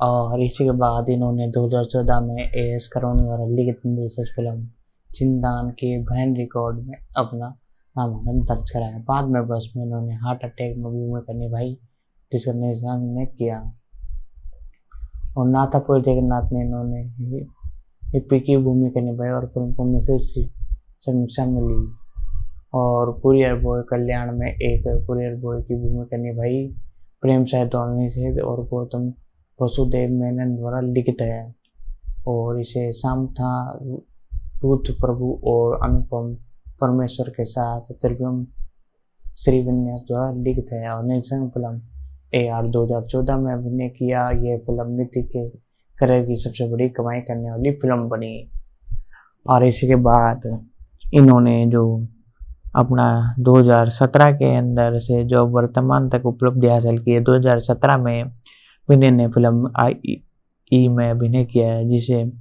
[SPEAKER 1] और इसी के बाद इन्होंने 2014 में एस करुण द्वारा लिखित निर्देशित फिल्म चिन्हदान के बहन रिकॉर्ड में अपना नामांकन दर्ज कराया। बाद में बस में इन्होंने हार्ट अटैक में भूमिका निभाई, जिसका निर्देशन ने किया। और नाथापुर जगन्नाथ ने इन्होंने हिप्पी की भूमिका निभाई और फिल्म में से समीक्षा मिली। और कुरियर बॉय कल्याण में एक कुरियर बॉय की भूमिका निभाई। प्रेम सहतौलनी से और गौतम वसुदेव मेनन द्वारा लिखित है, और इसे सामथा रूथ प्रभु और अनुपम परमेश्वर के साथ त्रिविक्रम श्रीविन्यास द्वारा लिखित है। और निर्देशन फिल्म AR 2014 में अभिनय किया। यह फिल्म नीति के करियर की सबसे बड़ी कमाई करने वाली फिल्म बनी। और इसके बाद इन्होंने जो अपना 2017 के अंदर से जो वर्तमान तक उपलब्धि हासिल की है, 2017 में विनय ने फिल्म आई में अभिनय किया है, जिसे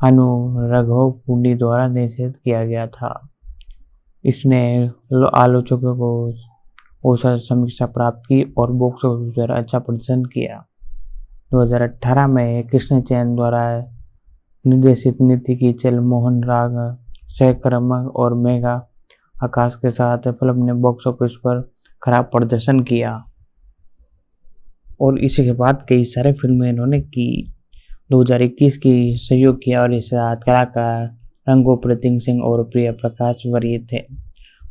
[SPEAKER 1] राघव पुंडी द्वारा निर्देशित किया गया था। इसने आलोचकों को औसत समीक्षा प्राप्त की और बॉक्स ऑफिस पर अच्छा प्रदर्शन किया। 2018 में कृष्ण चैन द्वारा निर्देशित नीति की चल मोहन राग सहकर्मक और मेघा आकाश के साथ फिल्म ने बॉक्स ऑफिस पर खराब प्रदर्शन किया। और इसी के बाद कई सारे फिल्में इन्होंने की। 2021 की सहयोग किया और इसके साथ कलाकार रंगो प्रतीक सिंह और प्रिया प्रकाश वरीय थे।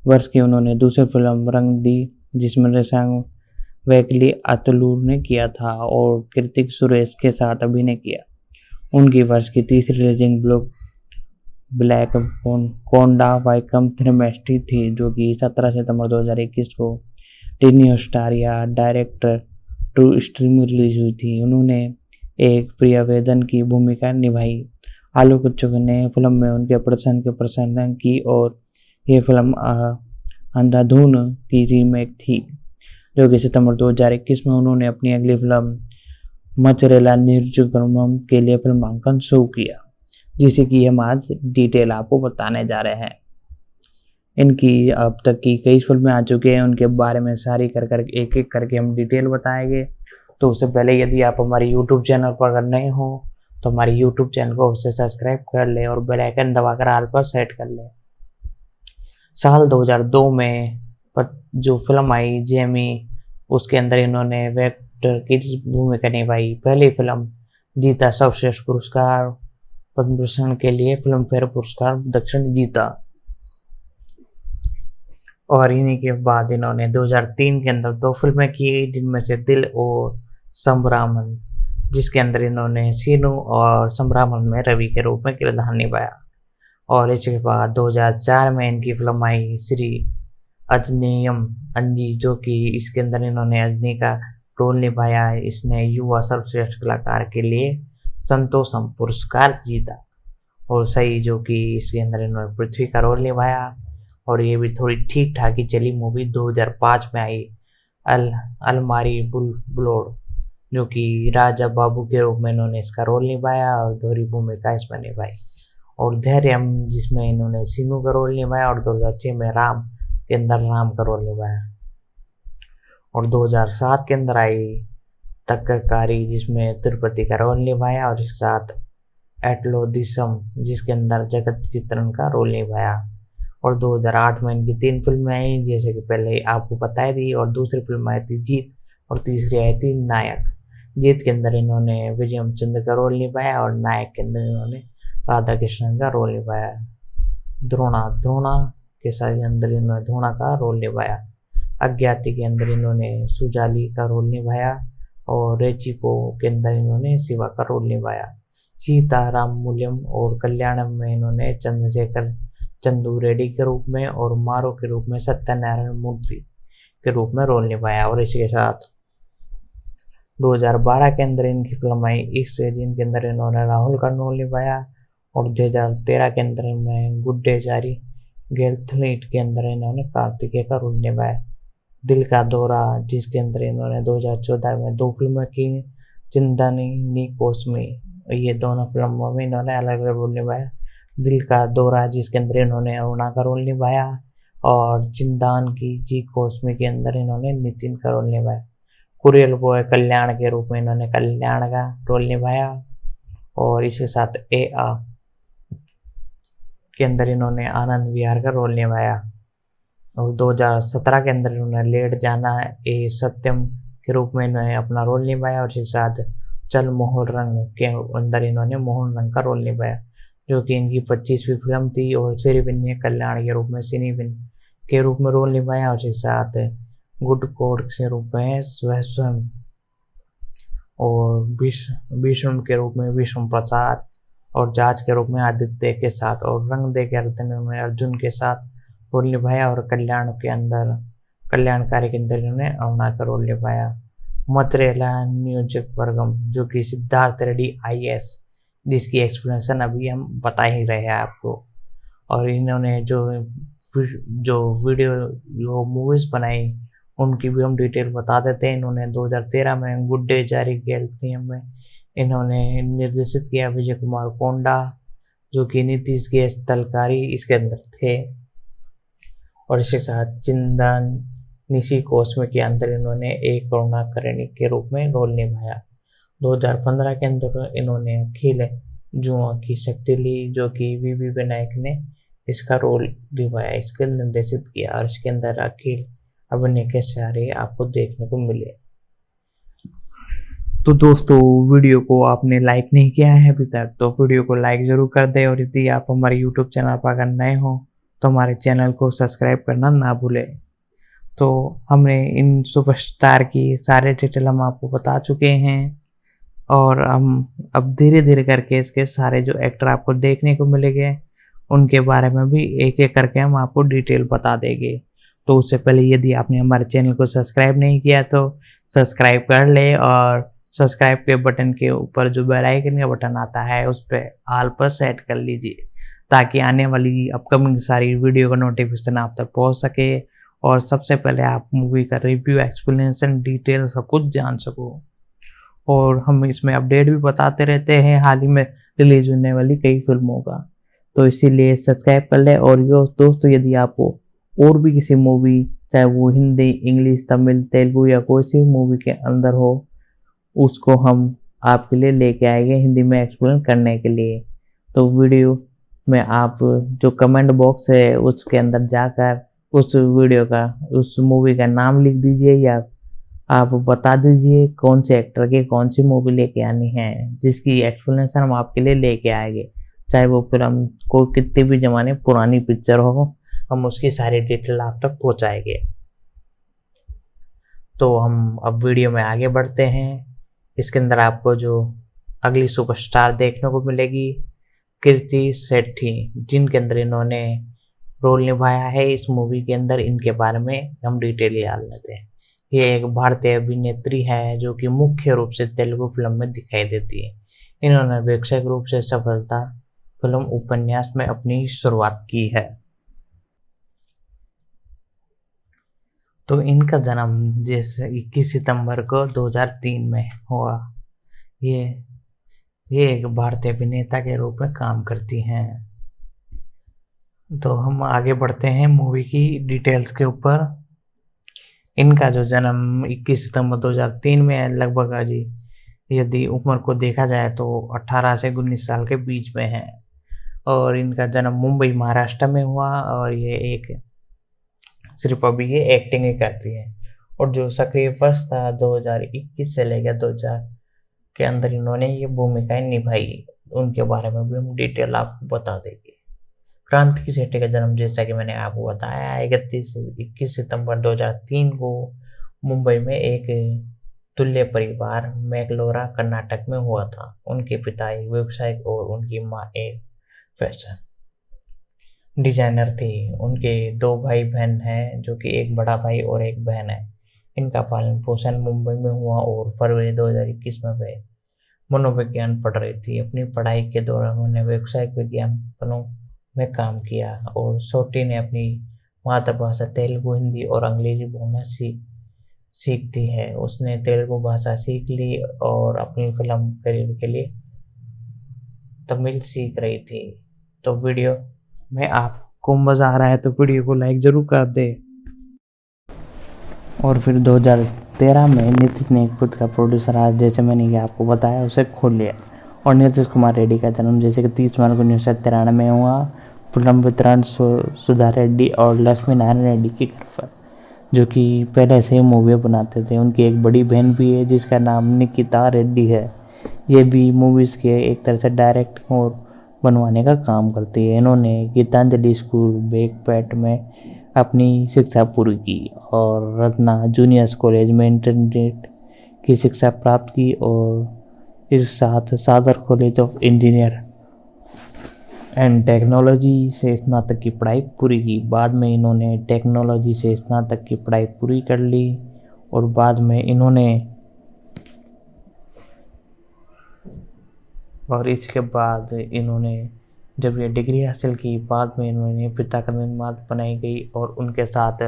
[SPEAKER 1] वर्ष की उन्होंने दूसरी फिल्म रंग दी, जिसमें रसांग वैकली अतलूर ने किया था और कृतिक सुरेश के साथ अभिनय किया। उनकी वर्ष की तीसरी रिलीजिंग ब्लैक कोंडा वाइकम थ्रिमेस्टी थी, जो कि 17 सितंबर 2021 को डिज्नी हॉटस्टार या डायरेक्ट टू स्ट्रीम रिलीज हुई थी। उन्होंने एक प्रियवेदन की भूमिका निभाई। आलोचकों ने फिल्म में उनके प्रदर्शन की प्रशंसा की और ये फिल्म अंधाधुन की रीमेक थी, जो कि सितंबर 2021 में उन्होंने अपनी अगली फिल्म मचरेला निर्जुगम के लिए फिल्मांकन शुरू किया, जिसे कि हम आज डिटेल आपको बताने जा रहे हैं। इनकी अब तक की कई फिल्में आ चुकी हैं, उनके बारे में सारी कर एक एक करके हम डिटेल बताएंगे। तो उससे पहले यदि आप हमारे यूट्यूब चैनल पर अगर नए हो तो हमारे यूट्यूब चैनल को उससे सब्सक्राइब कर ले और बेल आइकन दबाकर ऑल पर सेट कर ले। साल 2002 में जो फिल्म आई जेमी, उसके अंदर इन्होंने वेक्टर की भूमिका निभाई। पहली फिल्म जीता सर्वश्रेष्ठ पुरस्कार पद्म भूषण के लिए फिल्म फेयर पुरस्कार दक्षिण जीता। और इन्हीं के बाद इन्होंने 2003 के अंदर 2 फिल्में की, जिनमें से दिल और संभ्रामन, जिसके अंदर इन्होंने सीनू और संभ्रामन में रवि के रूप में किरदार निभाया। और इसके बाद 2004 में इनकी फिल्म आई श्री अजनेयम अंजी, जो कि इसके अंदर इन्होंने अजनी का रोल निभाया। इसने युवा सर्वश्रेष्ठ कलाकार के लिए संतोषम पुरस्कार जीता। और सही, जो कि इसके अंदर इन्होंने पृथ्वी का रोल निभाया। और ये भी थोड़ी ठीक ठाक ही चली मूवी। 2005 में आई अलमारी बुलोड, जो कि राजा बाबू के रूप में इन्होंने इसका रोल निभाया और दोहरी भूमिका इसमें निभाई। और धैर्यम, जिसमें इन्होंने सीनू का रोल निभाया। और 2006 में राम के अंदर राम का रोल निभाया। और 2007 के अंदर आई तक्कारी, जिसमें तिरुपति का रोल निभाया। और इसके साथ एटलो दिसम, जिसके अंदर जगत चित्रण का रोल निभाया। और 2008 में इनकी 3 फिल्में आई, जैसे कि पहले आपको बताई थी। और दूसरी फिल्म आई थी जीत और तीसरी आई थी नायक। जीत के अंदर इन्होंने विजयम चंद्र का रोल निभाया और नायक के अंदर इन्होंने राधा कृष्णन का रोल निभाया। द्रोणा के साथ अंदर इन्होंने द्रोणा का रोल निभाया। अज्ञाति के अंदर इन्होंने सुजाली का रोल निभाया। और रेचिपो के अंदर इन्होंने शिवा का रोल निभाया। सीता राममूल्यम और कल्याणम में इन्होंने चंद्रशेखर चंदू रेड्डी के रूप में और मारो के रूप में सत्यनारायण मूर्ति के रूप में रोल निभाया। और इसके साथ 2012 के अंदर इनकी फिल्म आई इश्क, जिनके अंदर इन्होंने राहुल का रोल निभाया। और 2013 के अंदर में गुड्डे जारी गेलथलीट के अंदर इन्होंने कार्तिकेय का रोल निभाया। दिल का दौरा, जिसके अंदर इन्होंने 2014 में 2 फिल्में की, चिंदानी नी कोसमी, ये दोनों फिल्मों में इन्होंने अलग अलग रोल निभाया। दिल का दौरा, जिसके अंदर इन्होंने अरुणा का रोल निभाया। और चिंदान की जी कोसमी के अंदर इन्होंने नितिन का रोल निभाया। कुरियल बॉय कल्याण के रूप में इन्होंने कल्याण का रोल निभाया। और इसके साथ A.A. के अंदर इन्होंने आनंद विहार का रोल निभाया। और 2017 के अंदर इन्होंने लेट जाना ए सत्यम के रूप में इन्होंने अपना रोल निभाया। और इसके साथ चल मोहन रंग के अंदर इन्होंने मोहन रंग का रोल निभाया, जो कि इनकी 25वीं फिल्म थी। और श्रीविन ने कल्याण के रूप में सिनीविन के रूप में रोल निभाया। और इसके साथ गुड कोड के रूप में स्वयं और विष्णु के रूप में विष्णु प्रसाद और जाज के रूप में आदित्य के साथ और रंग दे के अर्जुन के साथ रोल निभाया। और कल्याणकारी के अंदर इन्होंने अरुणा का रोल निभाया। मचरेला नियोजकवर्गम, जो कि सिद्धार्थ रेड्डी IAS, जिसकी एक्सप्लेनेशन अभी हम बता ही रहे हैं आपको। और इन्होंने जो वीडियो जो मूवीज़ बनाई उनकी भी हम डिटेल बता देते हैं। इन्होंने 2013 में गुड डे जारी किया में इन्होंने निर्देशित किया। विजय कुमार कोंडा, जो कि नीतीश के तलकारी इसके अंदर थे, और इसके साथ चिंदन निशी कोस्मे के अंदर इन्होंने एक करुणाकरणी के रूप में रोल निभाया। 2015 के अंदर इन्होंने अखिल जुआ की शक्ति ली, जो कि वीवी विनायक ने इसका रोल निभाया, इसके निर्देशित किया, और इसके अंदर अखिल अभिनय के सहारे आपको देखने को मिले। तो दोस्तों, वीडियो को आपने लाइक नहीं किया है अभी तक तो वीडियो को लाइक जरूर कर दें, और यदि आप हमारे यूट्यूब चैनल पर अगर नए हो तो हमारे चैनल को सब्सक्राइब करना ना भूलें। तो हमने इन सुपरस्टार की सारे डिटेल हम आपको बता चुके हैं, और हम अब धीरे धीरे करके इसके सारे जो एक्टर आपको देखने को मिलेंगे उनके बारे में भी एक एक करके हम आपको डिटेल बता देंगे। तो उससे पहले यदि आपने हमारे चैनल को सब्सक्राइब नहीं किया तो सब्सक्राइब कर ले, और सब्सक्राइब के बटन के ऊपर जो बेल आइकन का बटन आता है उस पर ऑल पर सेट कर लीजिए, ताकि आने वाली अपकमिंग सारी वीडियो का नोटिफिकेशन आप तक पहुंच सके, और सबसे पहले आप मूवी का रिव्यू, एक्सप्लेनेशन, डिटेल सब कुछ जान सको। और हम इसमें अपडेट भी बताते रहते हैं हाल ही में रिलीज होने वाली कई फिल्मों का, तो इसीलिए सब्सक्राइब कर ले। और दोस्तों, यदि आपको और भी किसी मूवी, चाहे वो हिंदी, इंग्लिश, तमिल, तेलुगु या कोई सी मूवी के अंदर हो, उसको हम आपके लिए लेके आएंगे हिंदी में एक्सप्लेन करने के लिए। तो वीडियो में आप जो कमेंट बॉक्स है उसके अंदर जाकर उस वीडियो का, उस मूवी का नाम लिख दीजिए, या आप बता दीजिए कौन से एक्टर की कौन सी मूवी लेके आनी है, जिसकी एक्सप्लेनेशन हम आपके लिए लेके आएंगे। चाहे वो फिल्म को कितने भी ज़माने पुरानी पिक्चर हो, हम उसकी सारी डिटेल आप तक पहुंचाएंगे। तो हम अब वीडियो में आगे बढ़ते हैं। इसके अंदर आपको जो अगली सुपरस्टार देखने को मिलेगी, कीर्ति सेठी, जिनके अंदर इन्होंने रोल निभाया है इस मूवी के अंदर। इनके बारे में हम डिटेल जान लेते हैं। ये एक भारतीय अभिनेत्री है जो कि मुख्य रूप से तेलुगु फिल्म में दिखाई देती है। इन्होंने व्यावसायिक रूप से सफलता फिल्म उपन्यास में अपनी शुरुआत की है। तो इनका जन्म जैसे 21 सितंबर को 2003 में हुआ। ये एक भारतीय अभिनेता के रूप में काम करती हैं। तो हम आगे बढ़ते हैं मूवी की डिटेल्स के ऊपर। इनका जो जन्म 21 सितंबर 2003 में है, लगभग जी यदि उम्र को देखा जाए तो 18 से 19 साल के बीच में है, और इनका जन्म मुंबई महाराष्ट्र में हुआ। और ये एक सिर्फ अभी ये एक्टिंग ही करती है, और जो सक्रिय वर्ष था 2021 से लेकर 2000 के अंदर इन्होंने ये भूमिकाएं निभाई, उनके बारे में भी हम डिटेल आपको बता देंगे। क्रांति सेठी का जन्म, जैसा कि मैंने आपको बताया, 21 सितंबर 2003 को मुंबई में एक तुल्य परिवार मैंगलोरा कर्नाटक में हुआ था। उनके पिता एक व्यवसायिक और उनकी माँ एक फैशन डिजाइनर थी। उनके 2 भाई बहन हैं, जो कि एक बड़ा भाई और एक बहन है। इनका पालन पोषण मुंबई में हुआ और फरवरी 2021 में वे मनोविज्ञान पढ़ रही थी। अपनी पढ़ाई के दौरान उन्होंने व्यावसायिक विज्ञापनों में काम किया, और सोटी ने अपनी मातृभाषा तेलुगु, हिंदी और अंग्रेजी बोलना सीखती है। उसने तेलुगु भाषा सीख ली और अपनी फिल्म करियर के लिए तमिल सीख रही थी। तो वीडियो में आपको मज़ा आ रहा है तो वीडियो को लाइक ज़रूर कर दे। और फिर 2013 में नीतीश ने खुद का प्रोड्यूसर आज, जैसे मैंने आपको बताया, उसे खोल लिया। और नीतीश कुमार रेड्डी का जन्म जैसे कि 30 मार्च 1993 में हुआ। फिल्म वितरण सुधा रेड्डी और लक्ष्मी नारायण रेड्डी के घर पर, जो कि पहले से ही मूवी बनाते थे। उनकी एक बड़ी बहन भी है जिसका नाम निकिता रेड्डी है। ये भी मूवीज़ के एक तरह से डायरेक्ट और बनवाने का काम करती है। इन्होंने गीतांजलि स्कूल बेगपेट में अपनी शिक्षा पूरी की और रत्ना जूनियर्स कॉलेज में इंटरमीडिएट की शिक्षा प्राप्त की, और इस साथ सादर college of engineer and technology से स्नातक की पढ़ाई पूरी की। बाद में इन्होंने टेक्नोलॉजी से स्नातक की पढ़ाई पूरी कर ली, और बाद में इन्होंने और इसके बाद इन्होंने जब ये डिग्री हासिल की, बाद में इन्होंने पिता का निर्माता बनाई गई और उनके साथ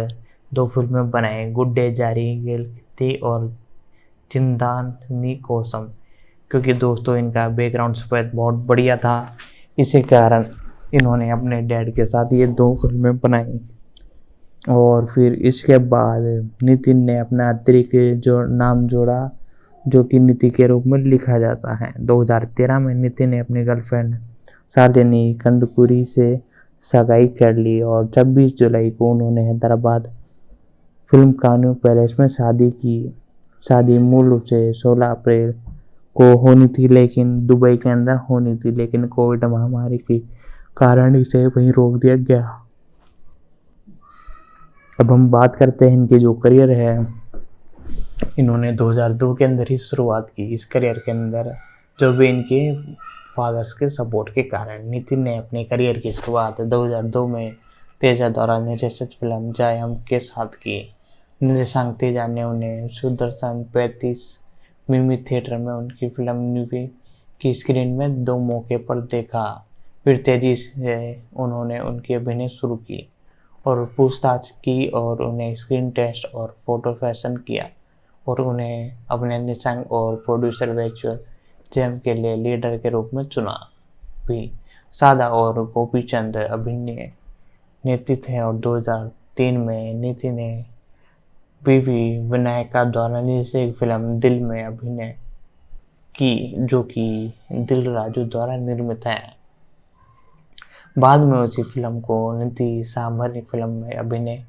[SPEAKER 1] 2 फिल्में बनाई, गुड डे जारी गेलती और जिंदानी कोसम। क्योंकि दोस्तों इनका बैकग्राउंड सफ़ेद बहुत बढ़िया था, इसी कारण इन्होंने अपने डैड के साथ ये 2 फिल्में बनाई। और फिर इसके बाद नितिन ने अपना अतिरिक्त जो नाम जोड़ा, जो कि नीति के रूप में लिखा जाता है। 2013 में नितिन ने अपनी गर्लफ्रेंड शालिनी कंदकुरी से सगाई कर ली और 26 जुलाई को उन्होंने हैदराबाद फिल्म कानू पैलेस में शादी की। शादी मूल रूप से 16 अप्रैल को होनी थी, लेकिन दुबई के अंदर होनी थी, लेकिन कोविड महामारी के कारण इसे वहीं रोक दिया गया। अब हम बात करते हैं इनके जो करियर है। इन्होंने 2002 के अंदर ही शुरुआत की इस करियर के अंदर, जो भी इनके फादर्स के सपोर्ट के कारण। नितिन ने अपने करियर की शुरुआत 2002 में तेजा द्वारा निर्देशित फिल्म जयम के साथ की। निर्देशक तेजा ने उन्हें सुदर्शन 35 मिमी थिएटर में उनकी फिल्म न्यूबी की स्क्रीन में 2 मौके पर देखा। फिर तेजी से उन्होंने उनकी अभिनय शुरू की और पूछताछ की और उन्हें स्क्रीन टेस्ट और फोटो फैशन किया और उन्हें अपने निर्देशक और प्रोड्यूसर वर्चुअल जेम के लिए लीडर के रूप में चुना भी। सादा और गोपीचंद अभिनय नेतृत्व है और 2003 में नीति ने पीवी विनायका द्वारा निर्देशित फिल्म दिल में अभिनय की, जो कि दिल राजू द्वारा निर्मित है। बाद में उसी फिल्म को नीति सांभर फिल्म में अभिनय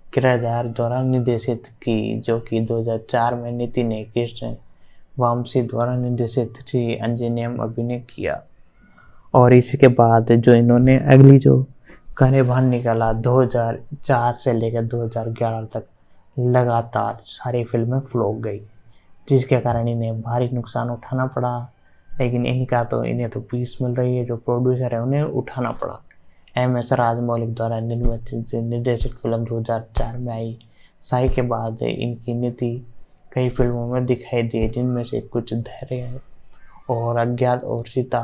[SPEAKER 1] किरदार द्वारा निर्देशित की, जो कि 2004 में नीति ने कृष्ण वामसी द्वारा निर्देशित श्री अंजनेयम अभिनय किया। और इसके बाद जो इन्होंने अगली जो कार्यभार निकाला 2004 से लेकर 2011 तक लगातार सारी फिल्में फ्लॉप गई, जिसके कारण इन्हें भारी नुकसान उठाना पड़ा। लेकिन इन्हें तो फीस मिल रही है, जो प्रोड्यूसर है उन्हें उठाना पड़ा। MS राजमौली द्वारा निर्देशित फिल्म 2004 में आई। साई के बाद इनकी नीति कई फिल्मों में दिखाई दी, जिनमें से कुछ धैर्य और अज्ञात और सीता